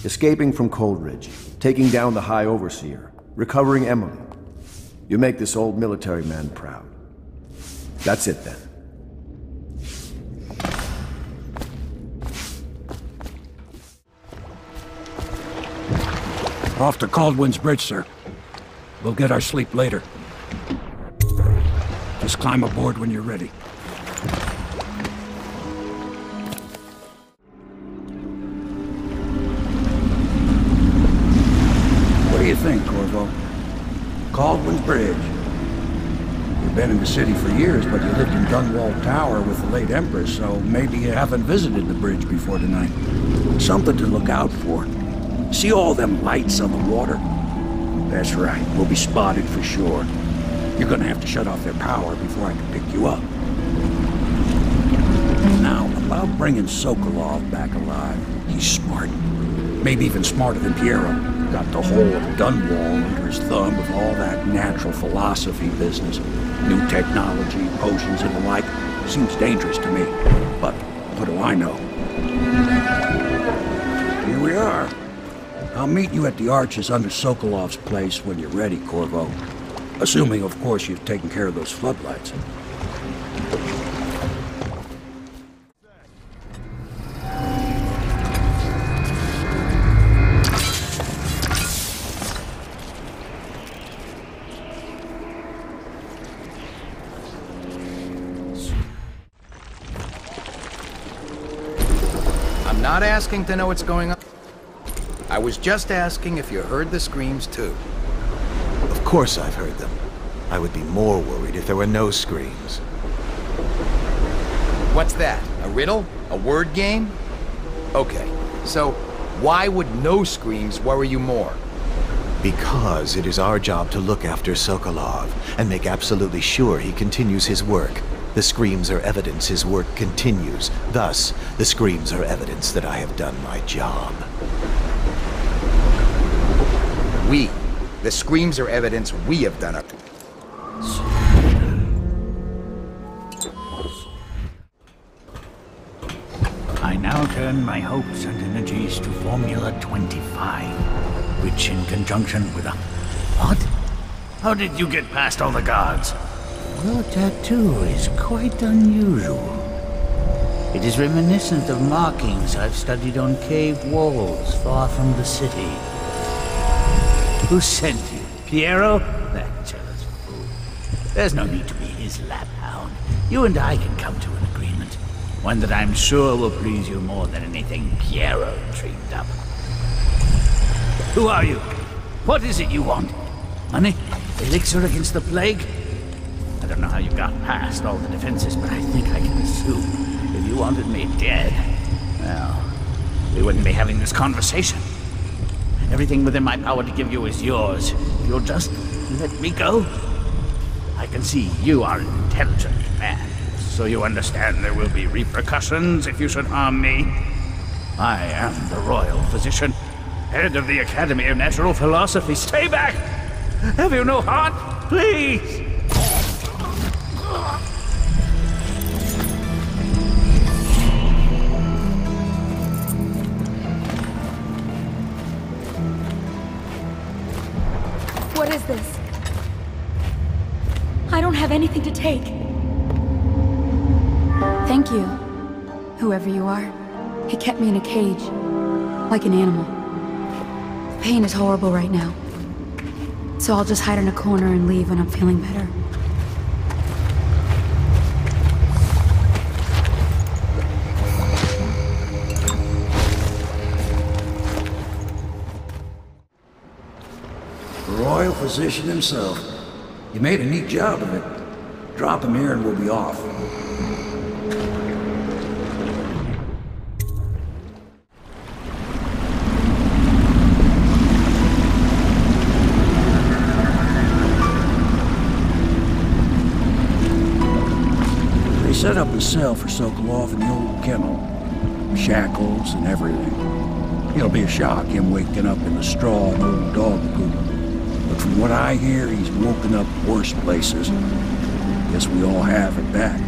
Escaping from Coldridge, taking down the High Overseer, recovering Emily. You make this old military man proud. That's it then.
Off to Caldwin's Bridge, sir. We'll get our sleep later. Just climb aboard when you're ready. What do you think, Corvo? Caldwin's Bridge. You've been in the city for years, but you lived in Dunwall Tower with the late Empress, so maybe you haven't visited the bridge before tonight. Something to look out for. See all them lights on the water? That's right, we'll be spotted for sure. You're gonna have to shut off their power before I can pick you up. Now, about bringing Sokolov back alive, he's smart. Maybe even smarter than Piero. Got the whole of Dunwall under his thumb with all that natural philosophy business. New technology, potions and the like. Seems dangerous to me. But what do I know? Here we are. I'll meet you at the arches under Sokolov's place when you're ready, Corvo. Assuming, of course, you've taken care of those floodlights.
I'm not asking to know what's going on. I was just asking if you heard the screams, too.
Of course I've heard them. I would be more worried if there were no screams.
What's that? A riddle? A word game? Okay, so why would no screams worry you more?
Because it is our job to look after Sokolov and make absolutely sure he continues his work. The screams are evidence his work continues. Thus, the screams are evidence that I have done my job.
The screams are evidence we have done it.
I now turn my hopes and energies to Formula 25, which in conjunction with a... What? How did you get past all the guards?
Your tattoo is quite unusual. It is reminiscent of markings I've studied on cave walls far from the city. Who sent you? Piero? That jealous fool. There's no need to be his laphound. You and I can come to an agreement. One that I'm sure will please you more than anything Piero dreamed up. Who are you? What is it you want? Money? Elixir against the plague? I don't know how you got past all the defenses, but I think I can assume if you wanted me dead, well, we wouldn't be having this conversation. Everything within my power to give you is yours. If you'll just let me go. I can see you are an intelligent man, so you understand there will be repercussions if you should harm me. I am the royal physician, head of the Academy of Natural Philosophy. Stay back! Have you no heart? Please!
is this? I don't have anything to take.
Thank you, whoever you are. He kept me in a cage, like an animal. The pain is horrible right now. So I'll just hide in a corner and leave when I'm feeling better.
Royal physician himself. You made a neat job of it. Drop him here and we'll be off. They set up a cell for Sokolov in the old kennel. Shackles and everything. It'll be a shock, him waking up in the straw and old dog poop. But from what I hear, he's woken up worse places. Guess we all have at that.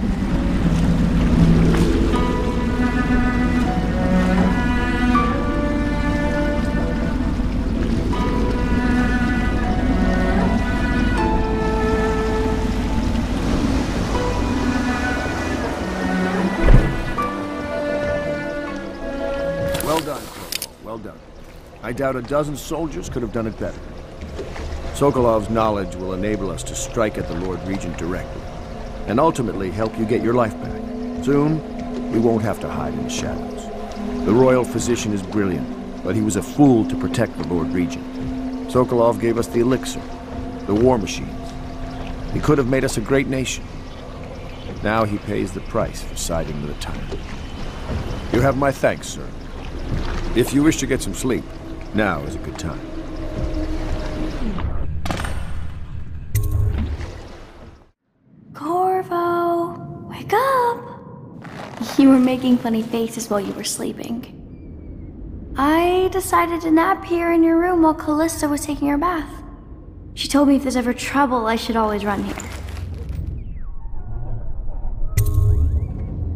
Well done, Corvo. Well done. I doubt a dozen soldiers could have done it better. Sokolov's knowledge will enable us to strike at the Lord Regent directly, and ultimately help you get your life back. Soon, we won't have to hide in the shadows. The royal physician is brilliant, but he was a fool to protect the Lord Regent. Sokolov gave us the elixir, the war machines. He could have made us a great nation. Now he pays the price for siding with the tyrant. You have my thanks, sir. If you wish to get some sleep, now is a good time.
Corvo, wake up! You were making funny faces while you were sleeping. I decided to nap here in your room while Callista was taking her bath. She told me if there's ever trouble, I should always run here.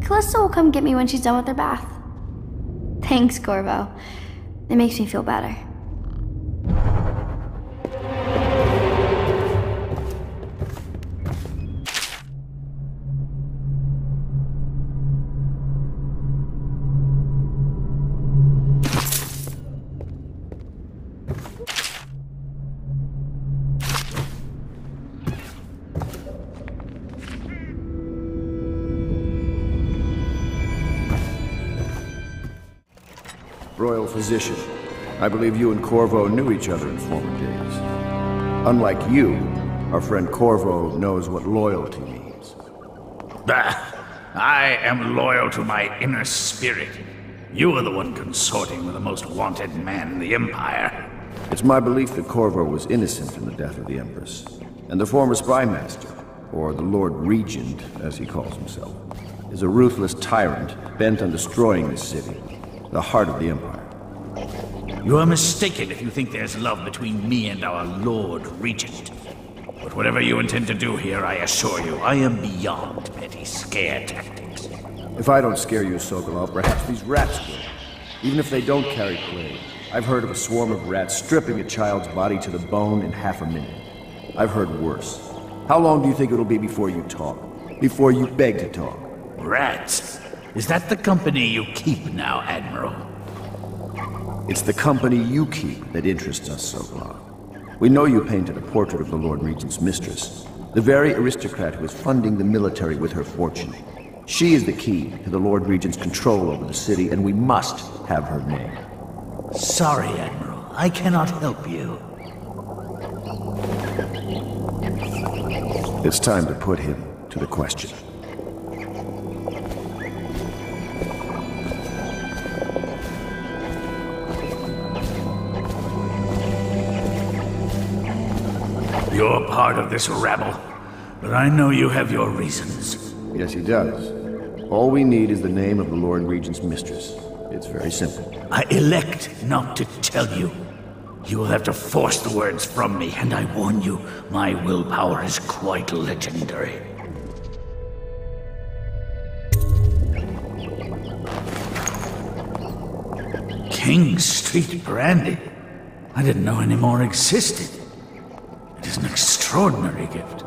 Callista will come get me when she's done with her bath. Thanks, Corvo. It makes me feel better.
Royal physician, I believe you and Corvo knew each other in former days. Unlike you, our friend Corvo knows what loyalty means.
Bah! I am loyal to my inner spirit. You are the one consorting with the most wanted man in the Empire.
It's my belief that Corvo was innocent in the death of the Empress, and the former spy master, or the Lord Regent, as he calls himself, is a ruthless tyrant bent on destroying this city, the heart of the Empire.
You are mistaken if you think there's love between me and our Lord Regent. But whatever you intend to do here, I assure you, I am beyond petty scare tactics.
If I don't scare you, Sokolov, perhaps these rats will. Even if they don't carry plague, I've heard of a swarm of rats stripping a child's body to the bone in half a minute. I've heard worse. How long do you think it'll be before you talk? Before you beg to talk?
Rats? Is that the company you keep now, Admiral?
It's the company you keep that interests us, Sokolov. We know you painted a portrait of the Lord Regent's mistress, the very aristocrat who is funding the military with her fortune. She is the key to the Lord Regent's control over the city, and we must have her name.
Sorry, Admiral. I cannot help you.
It's time to put him to the question.
You're part of this rabble, but I know you have your reasons.
Yes, he does. All we need is the name of the Lord Regent's mistress. It's very simple.
I elect not to tell you. You will have to force the words from me, and I warn you, my willpower is quite legendary. King Street brandy? I didn't know any more existed.
It is an extraordinary gift.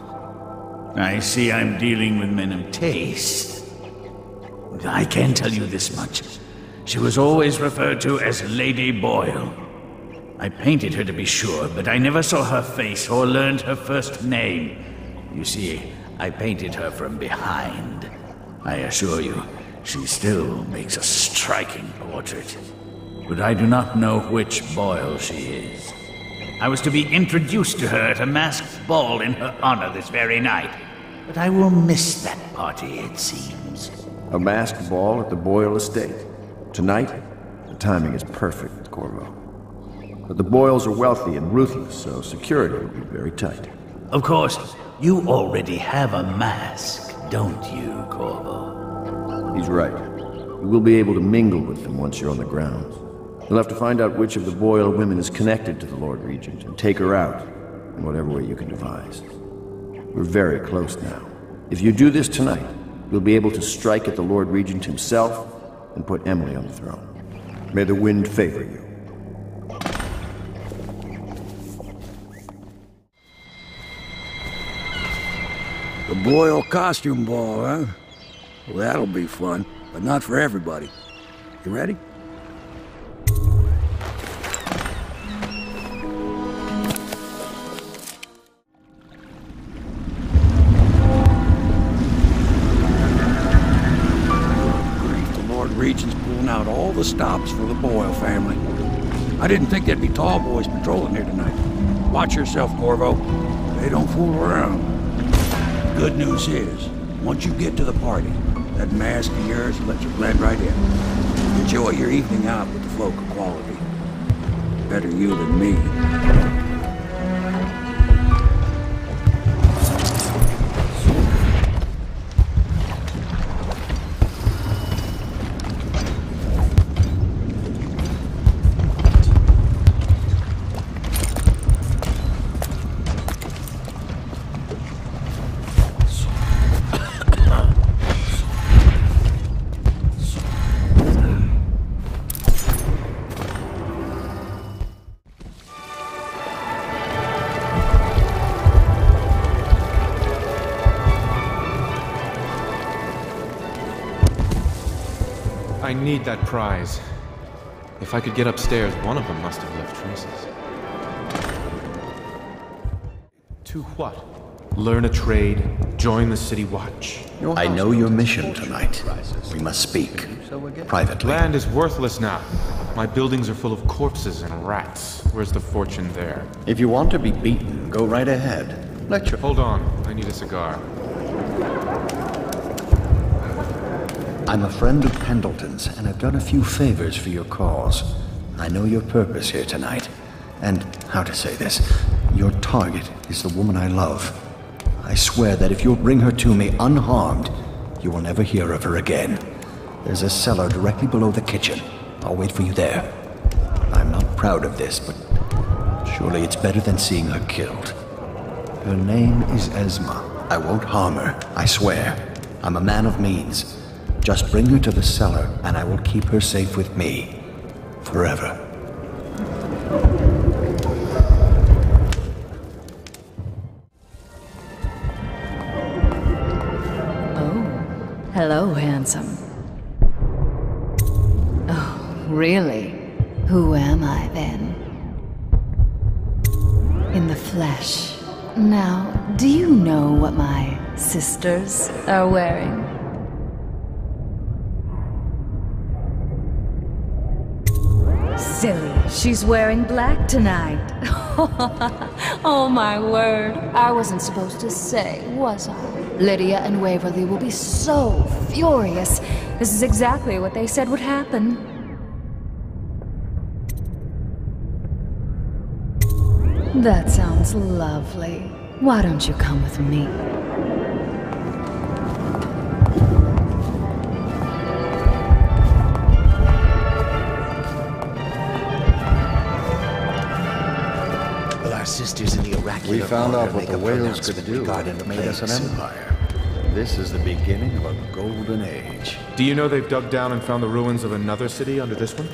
I see I'm dealing with men of taste. I can tell you this much. She was always referred to as Lady Boyle. I painted her to be sure, but I never saw her face or learned her first name. You see, I painted her from behind. I assure you, she still makes a striking portrait. But I do not know which Boyle she is. I was to be introduced to her at a masked ball in her honor this very night. But I will miss that party, it seems.
A masked ball at the Boyle estate. Tonight? The timing is perfect, Corvo. But the Boyles are wealthy and ruthless, so security will be very tight.
Of course, you already have a mask, don't you, Corvo?
He's right. You will be able to mingle with them once you're on the grounds. You'll have to find out which of the Boyle women is connected to the Lord Regent and take her out in whatever way you can devise. We're very close now. If you do this tonight, you'll be able to strike at the Lord Regent himself and put Emily on the throne. May the wind favor you.
The Boyle costume ball, huh? Well, that'll be fun, but not for everybody. You ready? Regent's pulling out all the stops for the Boyle family. I didn't think there'd be tall boys patrolling here tonight. Watch yourself, Corvo. They don't fool around. Good news is, once you get to the party, that mask of yours will let you blend right in. Enjoy your evening out with the folk of quality. Better you than me.
I need that prize. If I could get upstairs, one of them must have left traces. To what? Learn a trade, join the City Watch.
I know your mission tonight. We must speak. Privately.
Land is worthless now. My buildings are full of corpses and rats. Where's the fortune there?
If you want to be beaten, go right ahead.
Hold on. I need a cigar.
I'm a friend of Pendleton's, and I've done a few favors for your cause. I know your purpose here tonight. And, how to say this, your target is the woman I love. I swear that if you'll bring her to me unharmed, you will never hear of her again. There's a cellar directly below the kitchen. I'll wait for you there. I'm not proud of this, but surely it's better than seeing her killed. Her name is Esma. I won't harm her, I swear. I'm a man of means. Just bring her to the cellar, and I will keep her safe with me. Forever.
Oh, hello, handsome. Oh, really? Who am I, then? In the flesh. Now, do you know what my sisters are wearing? Silly, she's wearing black tonight. Oh my word, I wasn't supposed to say, was I? Lydia and Waverly will be so furious. This is exactly what they said would happen. That sounds lovely. Why don't you come with me?
Sisters in the oracular.
We found out what
make
the
a
whales could
pronouncement
do
regarding
and
the
made us an
plagues.
empire. This is the beginning of a golden age.
Do you know they've dug down and found the ruins of another city under this one?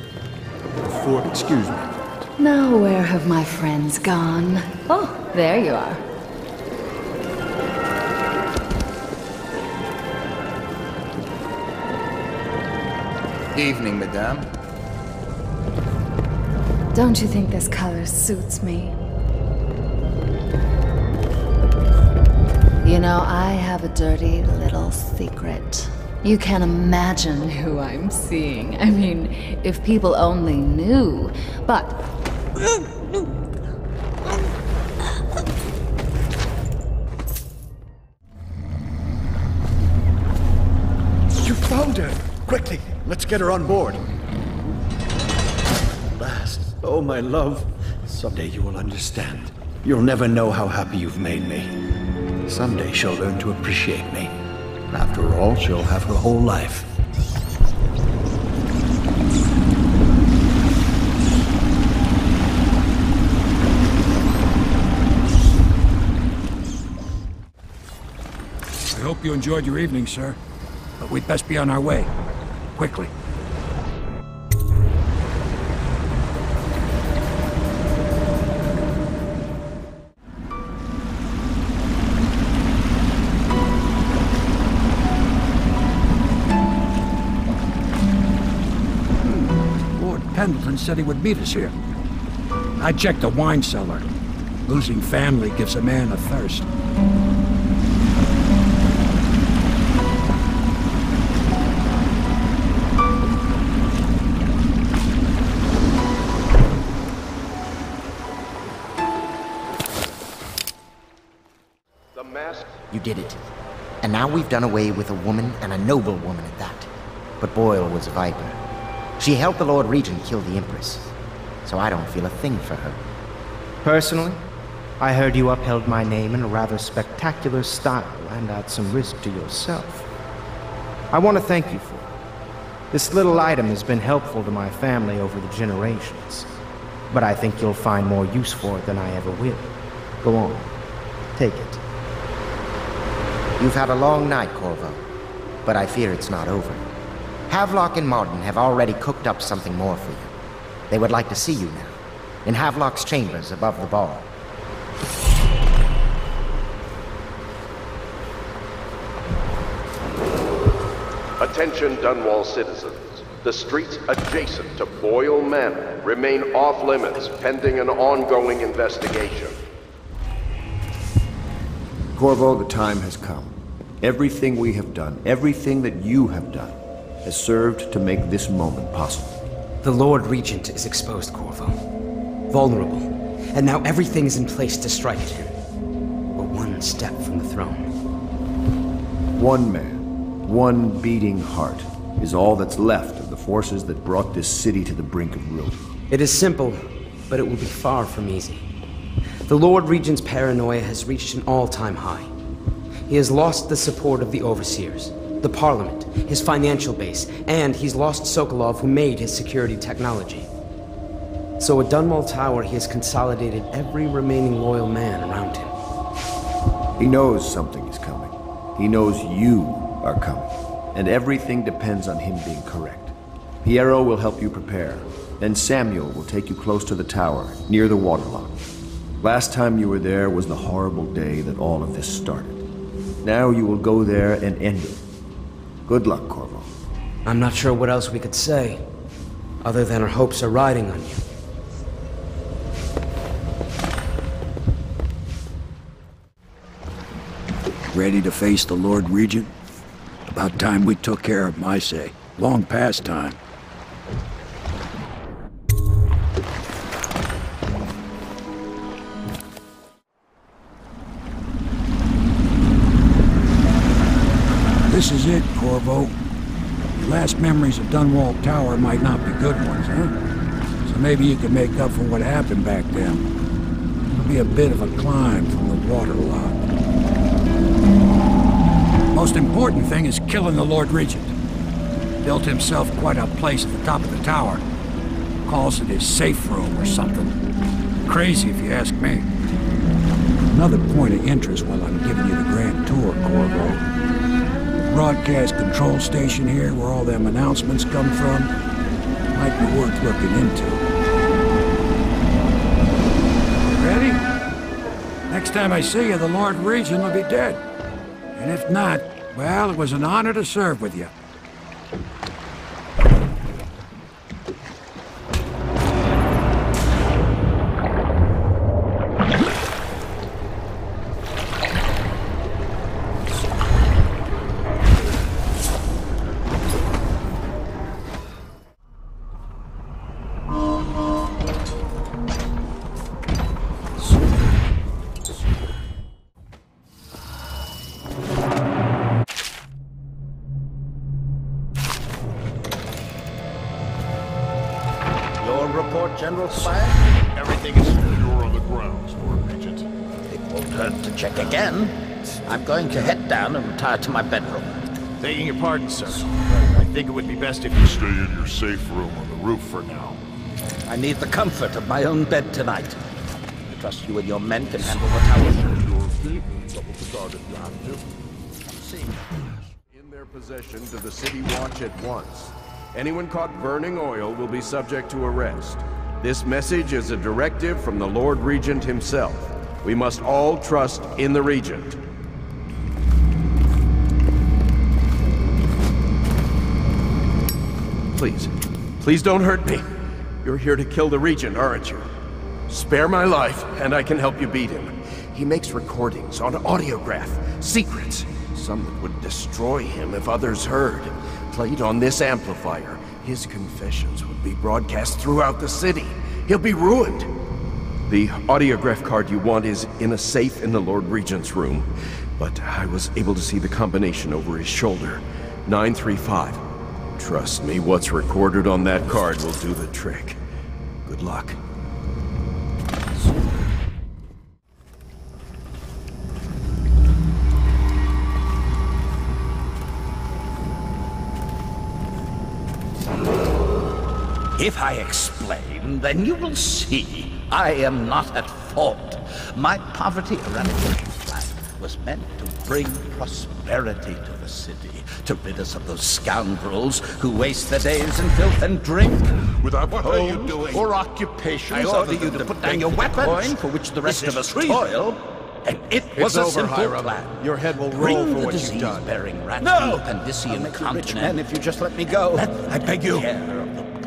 Excuse me.
Now where have my friends gone? Oh, there you are.
Evening, madame.
Don't you think this color suits me? You know, I have a dirty little secret. You can't imagine who I'm seeing. I mean, if people only knew. But...
You found her! Quickly, let's get her on board. Last, oh my love. Someday you will understand. You'll never know how happy you've made me. Someday she'll learn to appreciate me. After all, she'll have her whole life.
I hope you enjoyed your evening, sir. But we'd best be on our way. Quickly. Lord Pendleton said he would meet us here. I checked the wine cellar. Losing family gives a man a thirst.
You did it. And now we've done away with a woman, and a noble woman at that. But Boyle was a viper. She helped the Lord Regent kill the Empress. So I don't feel a thing for her.
Personally, I heard you upheld my name in a rather spectacular style and at some risk to yourself. I want to thank you for it. This little item has been helpful to my family over the generations. But I think you'll find more use for it than I ever will. Go on. Take it.
You've had a long night, Corvo, but I fear it's not over. Havelock and Martin have already cooked up something more for you. They would like to see you now, in Havelock's chambers above the bar.
Attention Dunwall citizens. The streets adjacent to Boyle Manor remain off limits pending an ongoing investigation.
Corvo, the time has come. Everything we have done, everything that you have done, has served to make this moment possible.
The Lord Regent is exposed, Corvo. Vulnerable. And now everything is in place to strike at him. We're one step from the throne.
One man, one beating heart, is all that's left of the forces that brought this city to the brink of ruin.
It is simple, but it will be far from easy. The Lord Regent's paranoia has reached an all-time high. He has lost the support of the Overseers, the Parliament, his financial base, and he's lost Sokolov, who made his security technology. So at Dunwall Tower, he has consolidated every remaining loyal man around him.
He knows something is coming. He knows you are coming. And everything depends on him being correct. Piero will help you prepare. Then Samuel will take you close to the tower, near the waterlock. Last time you were there was the horrible day that all of this started. Now you will go there and end it. Good luck, Corvo.
I'm not sure what else we could say, other than our hopes are riding on you.
Ready to face the Lord Regent? About time we took care of my say. Long past time. This is it, Corvo. Your last memories of Dunwall Tower might not be good ones, huh? So maybe you can make up for what happened back then. It'll be a bit of a climb from the waterlock. Most important thing is killing the Lord Regent. Built himself quite a place at the top of the tower. Calls it his safe room or something. Crazy if you ask me. Another point of interest while I'm giving you the grand tour, Corvo. Broadcast control station here where all them announcements come from might be worth looking into. next time I see you, the Lord Regent will be dead. And if not, well, it was an honor to serve with you.
General Spire?
Everything is secure on the grounds, Lord Regent.
It won't hurt to check again. I'm going to head down and retire to my bedroom.
Begging your pardon, sir. I think it would be best if you
stay in your safe room on the roof for now.
I need the comfort of my own bed tonight. I trust you and your men can handle the tower.
In their possession to the City Watch at once. Anyone caught burning oil will be subject to arrest. This message is a directive from the Lord Regent himself. We must all trust in the Regent. Please don't hurt me. You're here to kill the Regent, aren't you? Spare my life, and I can help you beat him. He makes recordings on audiograph, secrets. Some that would destroy him if others heard. Played on this amplifier, his confessions would be broadcast throughout the city. He'll be ruined. The audiograph card you want is in a safe in the Lord Regent's room, but I was able to see the combination over his shoulder. 935. Trust me, what's recorded on that card will do the trick. Good luck.
If I explain, then you will see I am not at fault. My poverty eradication plan was meant to bring prosperity to the city, to rid us of those scoundrels who waste their days in filth and drink.
Without what are you doing?
Or occupations. I order you to put down your weapons, for which the rest of us toil. And it was a simple plan.
Your head will roll for what you've done.
Bearing rats from the Pandician continent.
If you just let me go.
I beg you.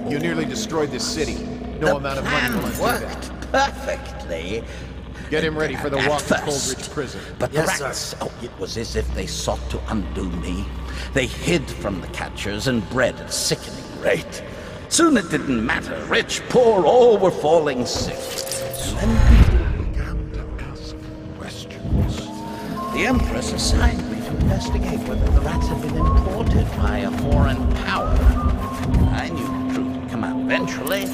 You nearly destroyed this city. No amount of money will undo that.
Perfectly.
Get him ready for the walk to Coldridge Prison.
But the rats, it was as if they sought to undo me. They hid from the catchers and bred at a sickening rate. Soon it didn't matter. Rich, poor, all were falling sick. And then people began to ask questions. The Empress assigned me to investigate whether the rats had been imported by a foreign power. I knew the truth would come out eventually,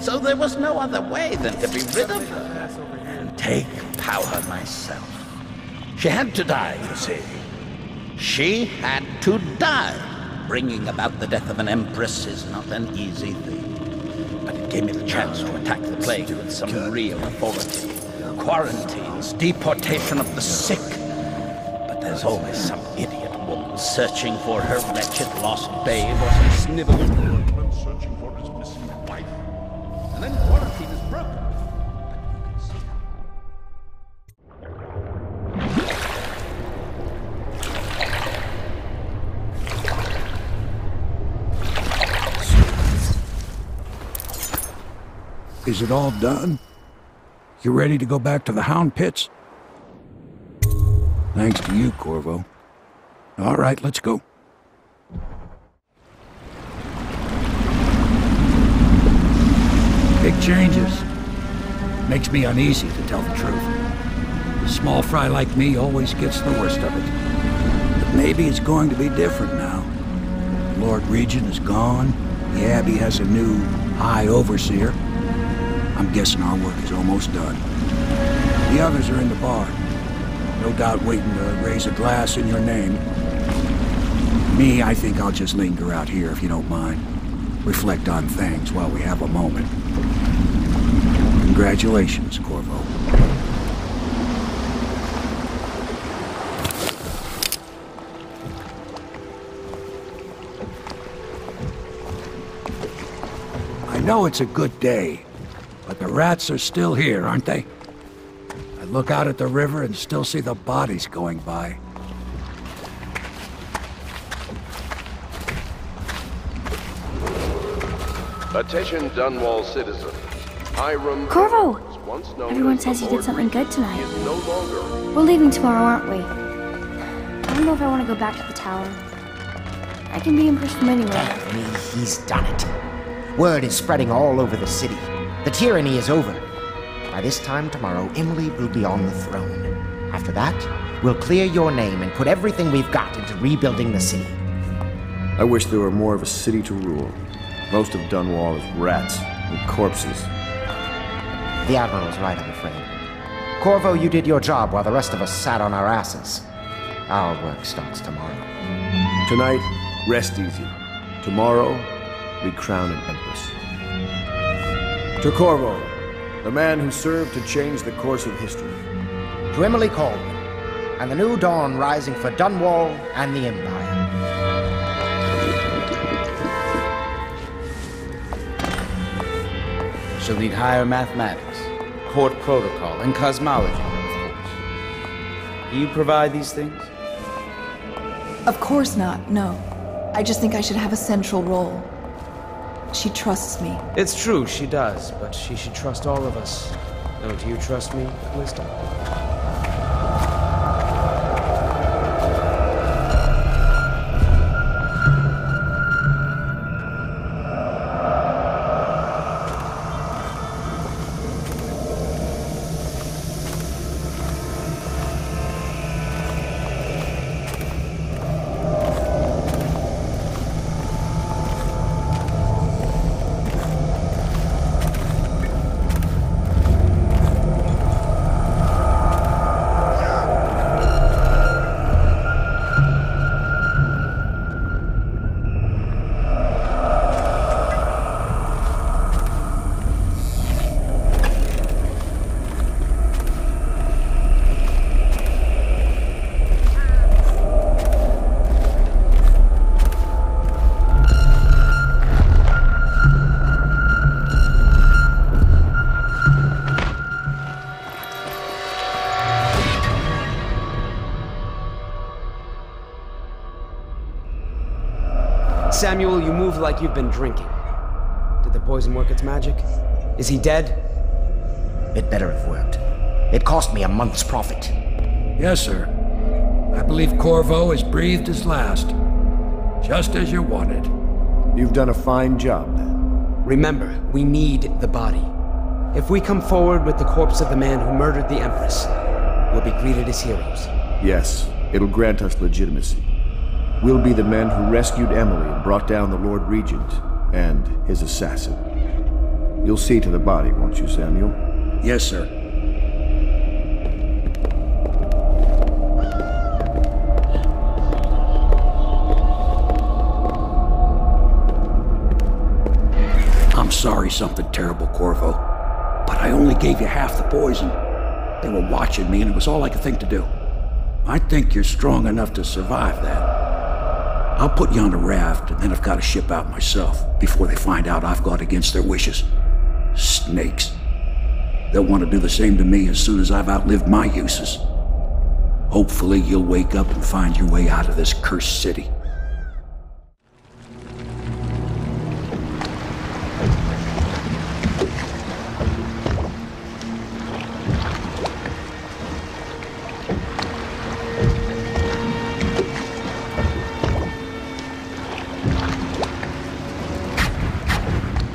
so there was no other way than to be rid of her and take power myself. She had to die, you see. She had to die. Bringing about the death of an empress is not an easy thing. But it gave me the chance to attack the plague with some real authority. Quarantines, deportation of the sick. But there's always some idiot woman searching for her wretched lost babe or some sniveling
Searching for his missing wife.
and then quarantine is broken.
Is it all done? You ready to go back to the Hound Pits? Thanks to you, Corvo. All right, let's go. Big changes. Makes me uneasy, to tell the truth. A small fry like me always gets the worst of it. But maybe it's going to be different now. The Lord Regent is gone. The Abbey has a new High Overseer. I'm guessing our work is almost done. The others are in the bar. No doubt waiting to raise a glass in your name. Me, I think I'll just linger out here if you don't mind. Reflect on things while we have a moment. Congratulations, Corvo. I know it's a good day, but the rats are still here, aren't they? I'd look out at the river and still see the bodies going by.
Attention Dunwall citizen. Hiram
Corvo!
once known
Everyone
as
says
the
you did
Lord
something good
Regent,
tonight.
is no longer.
We're leaving tomorrow, aren't we? I don't know if I want to go back to the tower. I can be impressed from anywhere.
Damn me, he's done it. Word is spreading all over the city. The tyranny is over. By this time tomorrow, Emily will be on the throne. After that, we'll clear your name and put everything we've got into rebuilding the city.
I wish there were more of a city to rule. Most of Dunwall is rats and corpses.
The Admiral's right, I'm afraid. Corvo, you did your job while the rest of us sat on our asses. Our work starts tomorrow.
Tonight, rest easy. Tomorrow, we crown an empress. To Corvo, the man who served to change the course of history.
To Emily Colwyn, and the new dawn rising for Dunwall and the Empire.
She'll need higher mathematics, court protocol, and cosmology, of course. Do you provide these things?
Of course not, no. I just think I should have a central role. She trusts me.
It's true, she does, but she should trust all of us. Don't you trust me, Callista? Samuel, you move like you've been drinking. Did the poison work its magic? Is he dead?
It better have worked. It cost me a month's profit.
Yes, sir. I believe Corvo has breathed his last. Just as you wanted.
You've done a fine job, then.
Remember, we need the body. If we come forward with the corpse of the man who murdered the Empress, we'll be greeted as heroes.
Yes, it'll grant us legitimacy. We'll be the men who rescued Emily and brought down the Lord Regent and his assassin. You'll see to the body, won't you, Samuel?
Yes, sir. I'm sorry something terrible, Corvo, but I only gave you half the poison. They were watching me and it was all I could think to do. I think you're strong enough to survive that. I'll put you on a raft, and then I've got to ship out myself before they find out I've gone against their wishes. Snakes. They'll want to do the same to me as soon as I've outlived my uses. Hopefully you'll wake up and find your way out of this cursed city.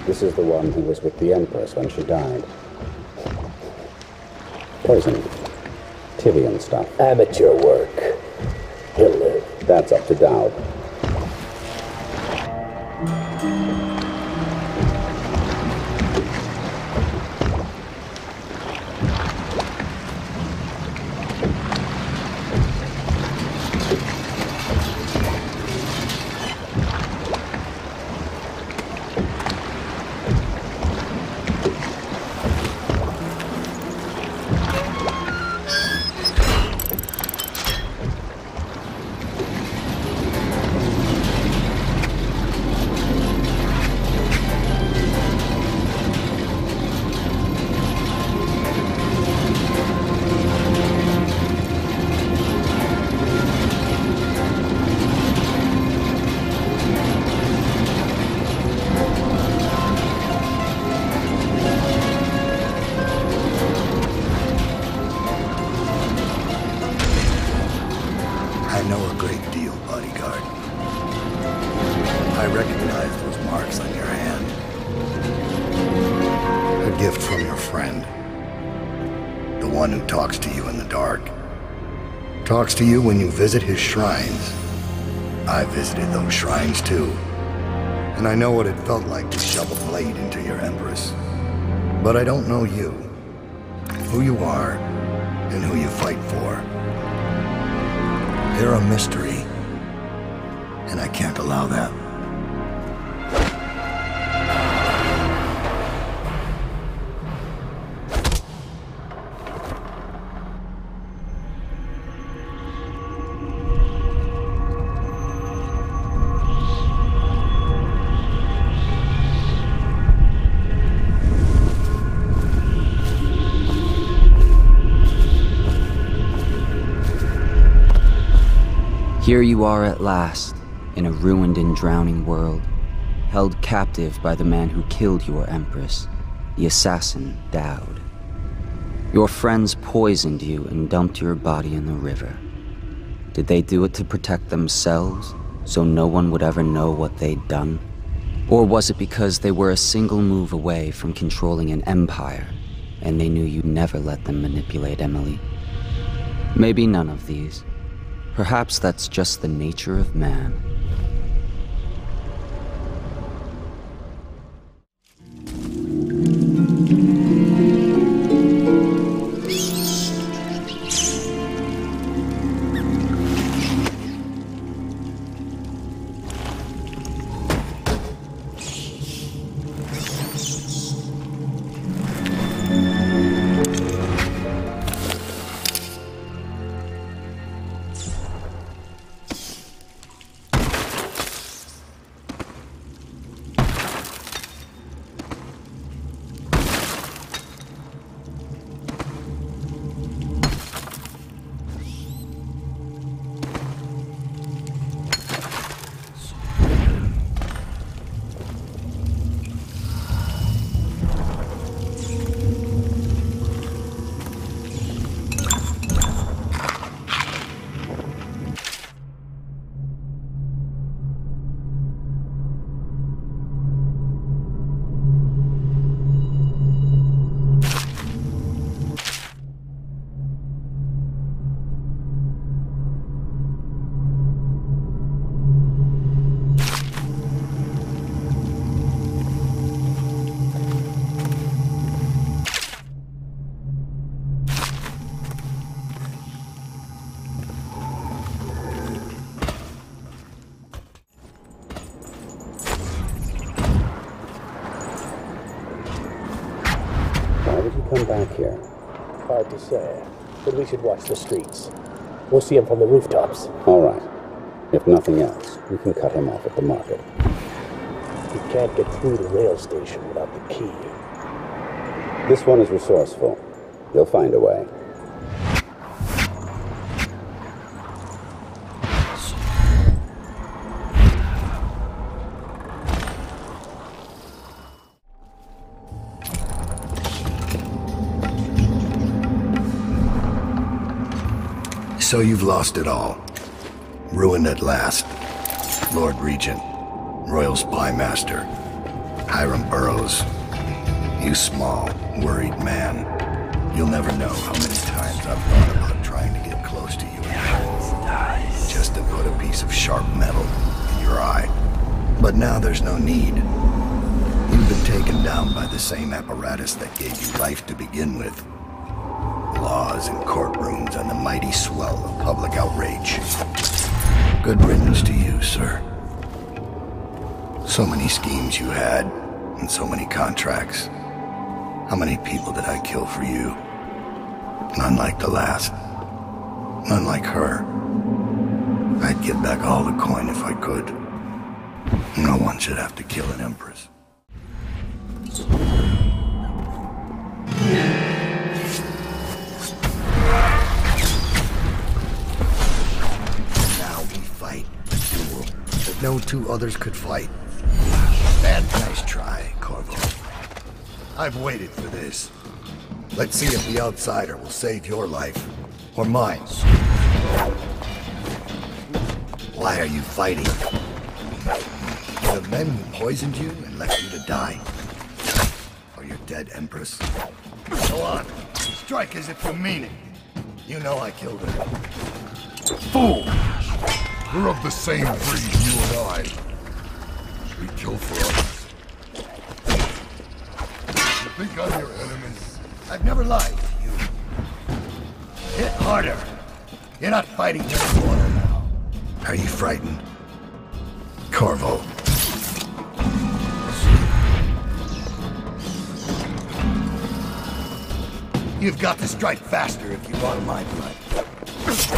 This is the one who was with the Empress when she died. Poison. Tivian stuff. Amateur work. He'll live. That's up to Dowd.
one who talks to you in the dark. Talks to you when you visit his shrines. I visited those shrines too. And I know what it felt like to shove a blade into your Empress. But I don't know you. Who you are, and who you fight for. You're a mystery. And I can't allow that.
Here you are at last, in a ruined and drowning world, held captive by the man who killed your Empress, the assassin Dowd. Your friends poisoned you and dumped your body in the river. Did they do it to protect themselves, so no one would ever know what they'd done? Or was it because they were a single move away from controlling an empire, and they knew you'd never let them manipulate Emily? Maybe none of these. Perhaps that's just the nature of man.
Come back here.
Hard to say, but we should watch the streets. We'll see him from the rooftops.
All right. If nothing else, we can cut him off at the market.
You can't get through the rail station without the key.
This one is resourceful. He'll find a way.
So you've lost it all. Ruined at last. Lord Regent, Royal Spy Master, Hiram Burroughs. You small, worried man. You'll never know how many times I've thought about trying to get close to you. Just to put a piece of sharp metal in your eye. But now there's no need. You've been taken down by the same apparatus that gave you life to begin with. Laws and courtrooms and the mighty swell of public outrage. Good riddance to you, sir. So many schemes you had, and so many contracts. How many people did I kill for you? None like the last. None like her. I'd give back all the coin if I could. No one should have to kill an empress. No two others could fight. Nice try, Corvo. I've waited for this. Let's see if the outsider will save your life, or mine. Why are you fighting? For the men who poisoned you and left you to die? Or your dead empress? Go on, strike!
strike as if you mean it. You know I killed her.
Fool! We're of the same breed, you and I. We kill for others. You think I'm your enemy?
I've never lied to you. Hit harder. You're not fighting just water now. Are you frightened? Corvo. You've got to strike faster if you want my blood.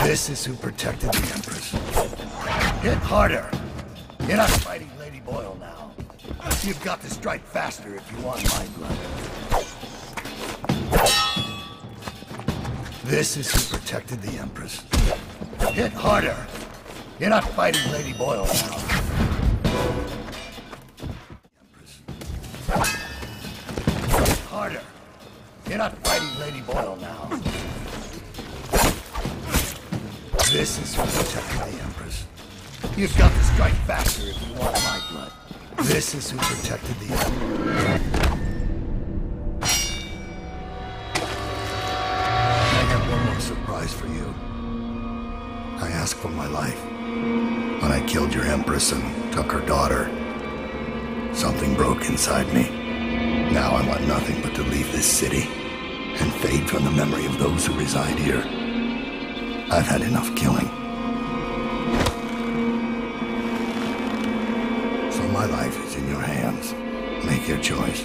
This is who protected the Empress. Hit harder. You're not fighting Lady Boyle now. You've got to strike faster if you want my blood. This is who protected the Empress. Hit harder. You're not fighting Lady Boyle now. Hit harder. You're not fighting Lady Boyle now. This is who protected the Empress. You've got to strike faster if you want my blood. This is who protected the Empress. I have one more surprise for you. I asked for my life. When I killed your Empress and took her daughter, something broke inside me. Now I want nothing but to leave this city and fade from the memory of those who reside here. I've had enough killing. So my life is in your hands. Make your choice.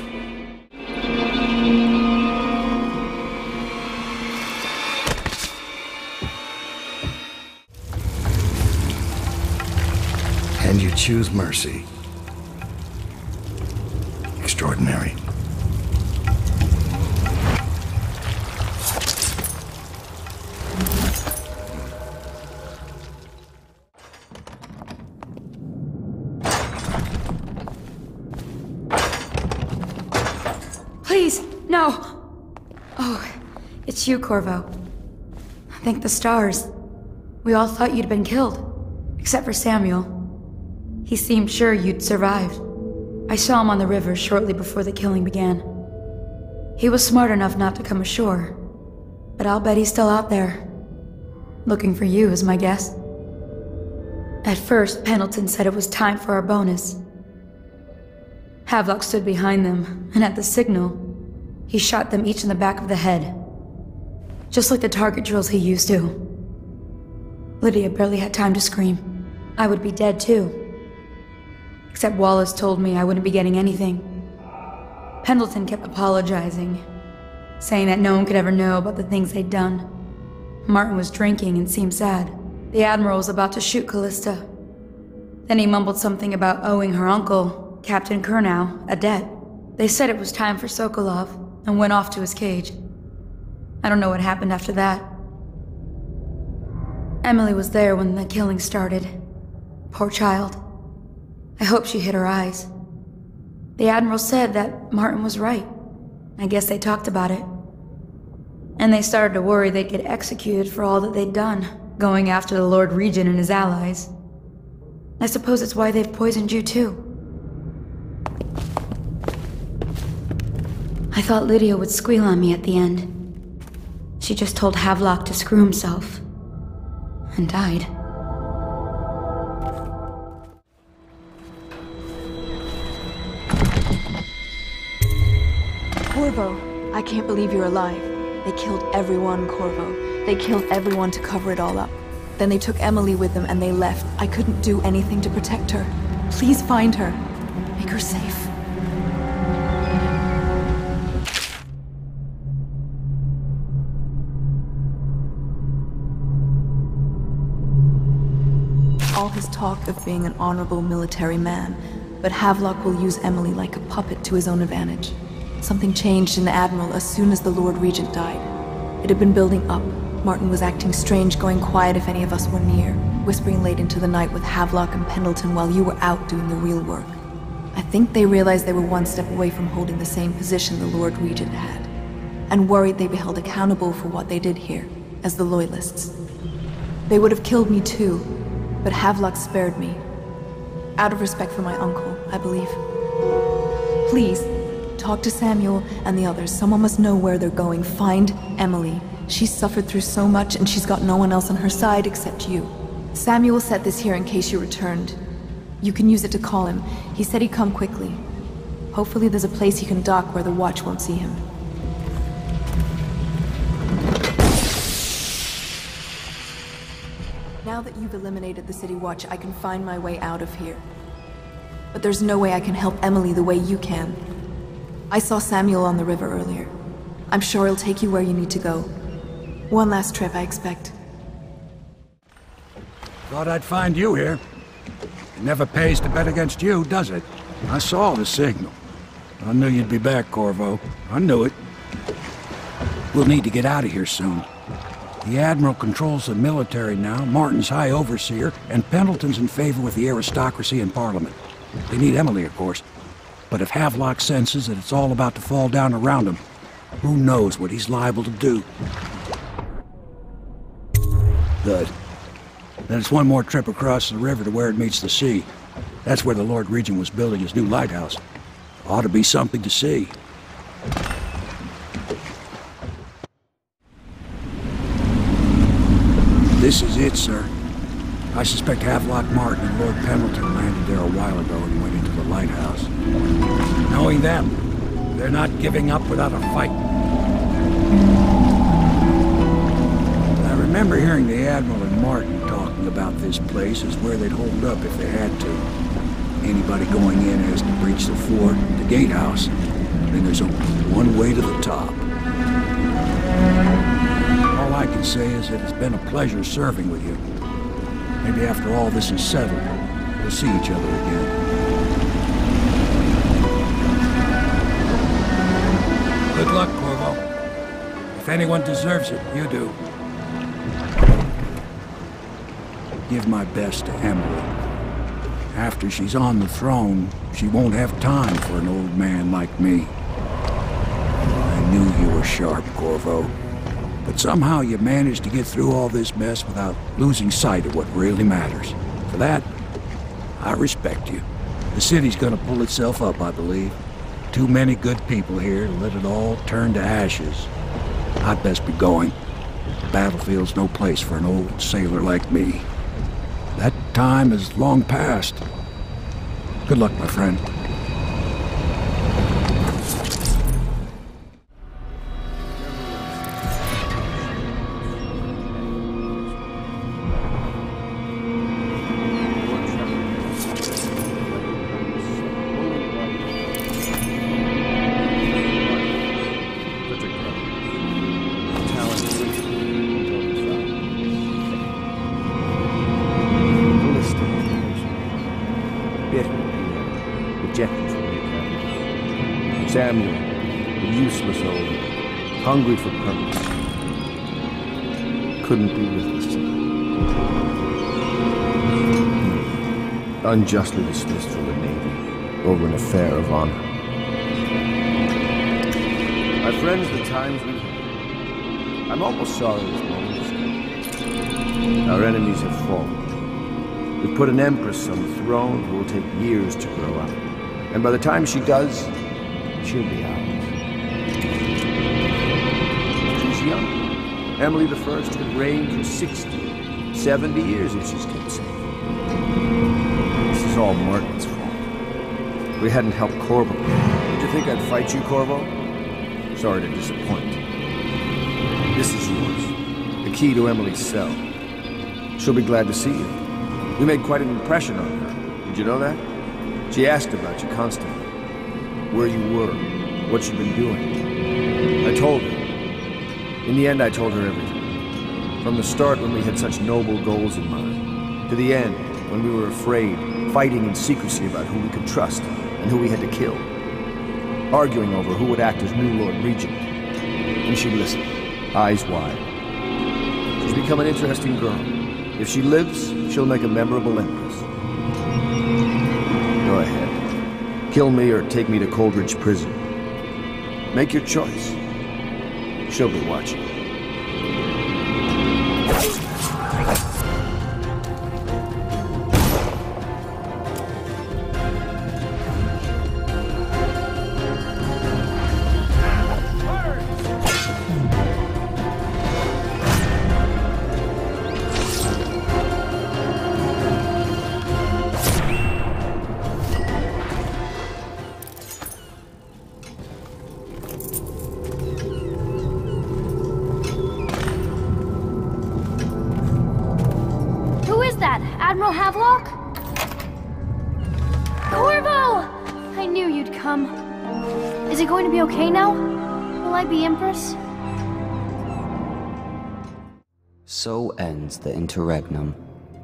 And you choose mercy. Extraordinary.
Please, no! Oh, it's you, Corvo. Thank the stars. We all thought you'd been killed. Except for Samuel. He seemed sure you'd survived. I saw him on the river shortly before the killing began. He was smart enough not to come ashore. But I'll bet he's still out there. Looking for you, is my guess. At first, Pendleton said it was time for our bonus. Havelock stood behind them, and at the signal, he shot them each in the back of the head. Just like the target drills he used to. Lydia barely had time to scream. I would be dead too. Except Wallace told me I wouldn't be getting anything. Pendleton kept apologizing, saying that no one could ever know about the things they'd done. Martin was drinking and seemed sad. The Admiral was about to shoot Callista. Then he mumbled something about owing her uncle, Captain Kurnow, a debt. They said it was time for Sokolov, and went off to his cage. I don't know what happened after that. Emily was there when the killing started. Poor child. I hope she hid her eyes. The Admiral said that Martin was right. I guess they talked about it. And they started to worry they'd get executed for all that they'd done, going after the Lord Regent and his allies. I suppose it's why they've poisoned you too. I thought Lydia would squeal on me at the end. She just told Havelock to screw himself. And died.
Corvo, I can't believe you're alive. They killed everyone, Corvo. They killed everyone to cover it all up. Then they took Emily with them and they left. I couldn't do anything to protect her. Please find her. Make her safe. All his talk of being an honorable military man, but Havelock will use Emily like a puppet to his own advantage. Something changed in the Admiral as soon as the Lord Regent died. It had been building up. Martin was acting strange, going quiet if any of us were near, whispering late into the night with Havelock and Pendleton while you were out doing the real work. I think they realized they were one step away from holding the same position the Lord Regent had, and worried they'd be held accountable for what they did here, as the Loyalists. They would have killed me too, but Havelock spared me. Out of respect for my uncle, I believe. Please, talk talk to Samuel and the others. Someone must know where they're going. Find Emily. She's suffered through so much, and she's got no one else on her side except you. Samuel set this here in case you returned. You can use it to call him. He said he'd come quickly. Hopefully there's a place he can dock where the watch won't see him. Now that you've eliminated the City Watch, I can find my way out of here. But there's no way I can help Emily the way you can. I saw Samuel on the river earlier. I'm sure he'll take you where you need to go. One last trip, I expect.
Thought I'd find you here. It never pays to bet against you, does it? I saw the signal. I knew you'd be back, Corvo. I knew it. We'll need to get out of here soon. The Admiral controls the military now, Martin's High Overseer, and Pendleton's in favor with the aristocracy and Parliament. They need Emily, of course. But if Havelock senses that it's all about to fall down around him, who knows what he's liable to do. Good. Then it's one more trip across the river to where it meets the sea. That's where the Lord Regent was building his new lighthouse. Ought to be something to see. This is it, sir. I suspect Havelock Martin and Lord Pendleton landed there a while ago and went into the lighthouse. Knowing them, they're not giving up without a fight. I remember hearing the Admiral and Martin talking about this place as where they'd hold up if they had to. Anybody going in has to breach the fort, the gatehouse. Then there's only one way to the top. All I can say is that it's been a pleasure serving with you. Maybe after all this is settled, we'll see each other again. Good luck, Corvo. If anyone deserves it, you do. Give my best to Emily. After she's on the throne, she won't have time for an old man like me. I knew you were sharp, Corvo. But somehow you managed to get through all this mess without losing sight of what really matters. For that, I respect you. The city's gonna pull itself up, I believe. Too many good people here to let it all turn to ashes. I'd best be going. The battlefield's no place for an old sailor like me. That time is long past. Good luck, my friend.
Samuel, the useless old, hungry for purpose, couldn't be with us tonight. Unjustly dismissed from the Navy over an affair of honor. My friends, the times we've had. I'm almost sorry this moment is coming. Our enemies have fallen. We've put an empress on the throne who will take years to grow up. And by the time she does, she'll be ours. She's young. Emily the First could reign for 60, 70 years if she's kept safe. This is all Martin's fault. We hadn't helped Corvo. Did you think I'd fight you, Corvo? Sorry to disappoint. This is yours. The key to Emily's cell. She'll be glad to see you. You made quite an impression on her. Did you know that? She asked about you constantly. Where you were, what you'd been doing. I told her. In the end, I told her everything. From the start, when we had such noble goals in mind, to the end, when we were afraid, fighting in secrecy about who we could trust and who we had to kill, arguing over who would act as new Lord Regent. And she listened, eyes wide. She's become an interesting girl. If she lives, she'll make a memorable empress. Go ahead. Kill me or take me to Coldridge Prison. Make your choice. She'll be watching.
Admiral Havelock? Corvo! I knew you'd come. Is it going to be okay now? Will I be Empress?
So ends the interregnum,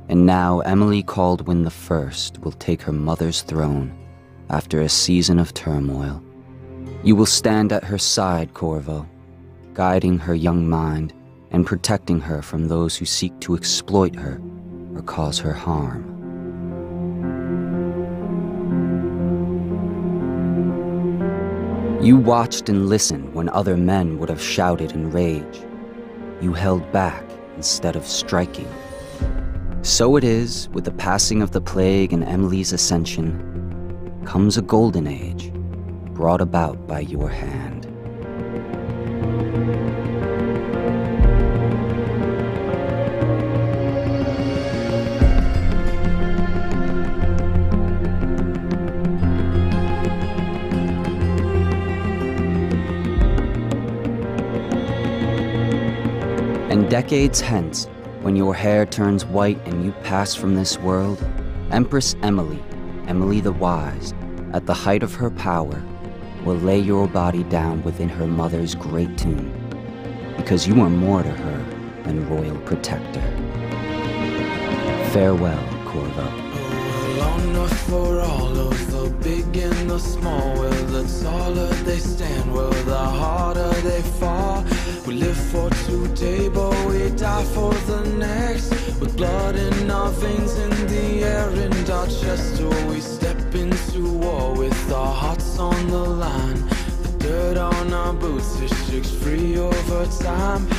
and now Emily Caldwin I will take her mother's throne after a season of turmoil. You will stand at her side, Corvo, guiding her young mind and protecting her from those who seek to exploit her or cause her harm. You watched and listened when other men would have shouted in rage. You held back instead of striking. So it is, with the passing of the plague and Emily's ascension, comes a golden age, brought about by your hand. And decades hence, when your hair turns white and you pass from this world, Empress Emily, Emily the Wise, at the height of her power, will lay your body down within her mother's great tomb, because you are more to her than royal protector. Farewell, Corvo.
Long enough for all of the big and the small. Well, the taller they stand, well, the harder they fall. We live for today, but we die for the next. With blood in our veins, in the air, and our chest. Oh, we step into war with our hearts on the line. The dirt on our boots is shakes free over time. The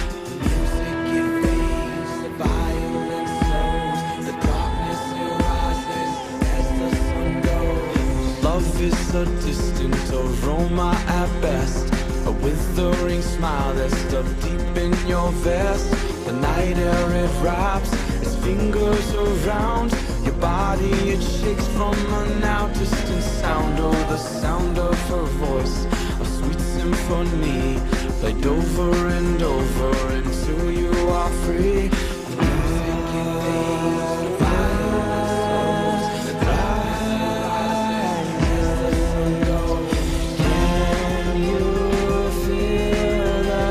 music it fades, the violence slows, the darkness it rises as the sun goes. Love is a distant aroma at best, a withering smile that's stuffed deep in your vest. The night air it wraps its fingers around your body, it shakes from a now distant sound. Oh, the sound of her voice, a sweet symphony, played over and over until you are free. The music it fades, the violence slows, the darkness as the sun goes. Can you feel the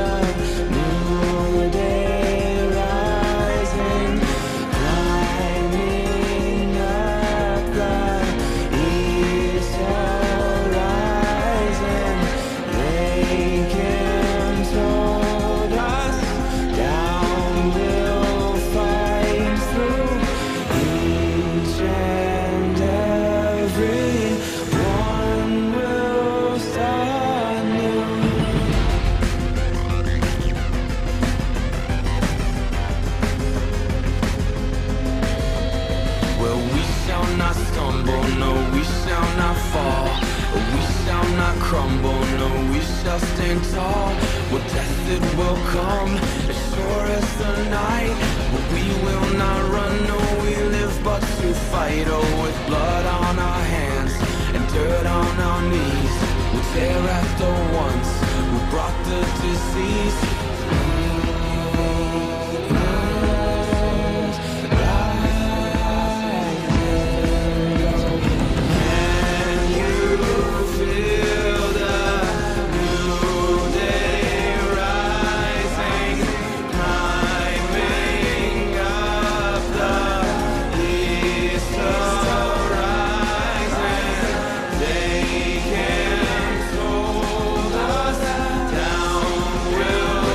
new day rising, climbing up the east horizon? They can told us down we'll fight through each and every one will start new. Well, we shall not stumble, no, we shall not fall. We shall not crumble, no, we shall stand tall. Well, death it will come, as sure as the night. But we will not run, no, we live but to fight. Oh, with blood on our hands and dirt on our knees, we'll tear at the ones who brought the disease. Will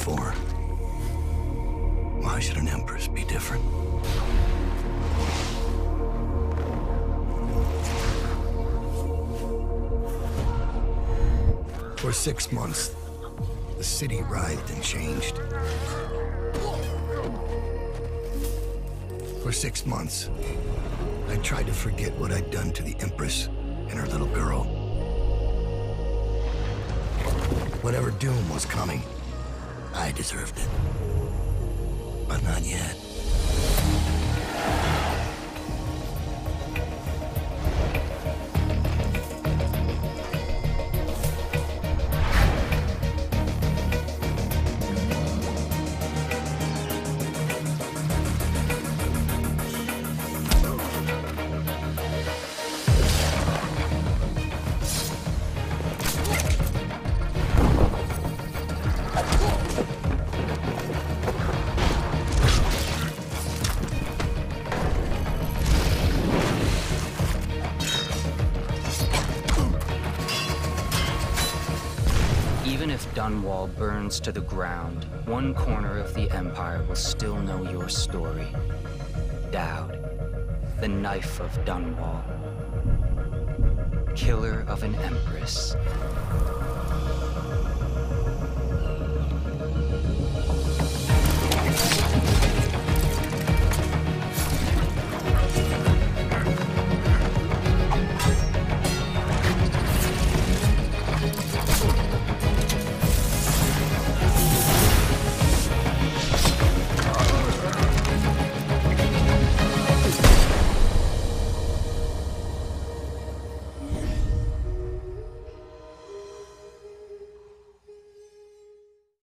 before. Why should an empress be different? For 6 months, the city writhed and changed. For 6 months, I tried to forget what I'd done to the Empress and her little girl. Whatever doom was coming, I deserved it. But not yet.
Even if Dunwall burns to the ground, one corner of the Empire will still know your story. Dowd, the Knife of Dunwall. Killer of an Empress.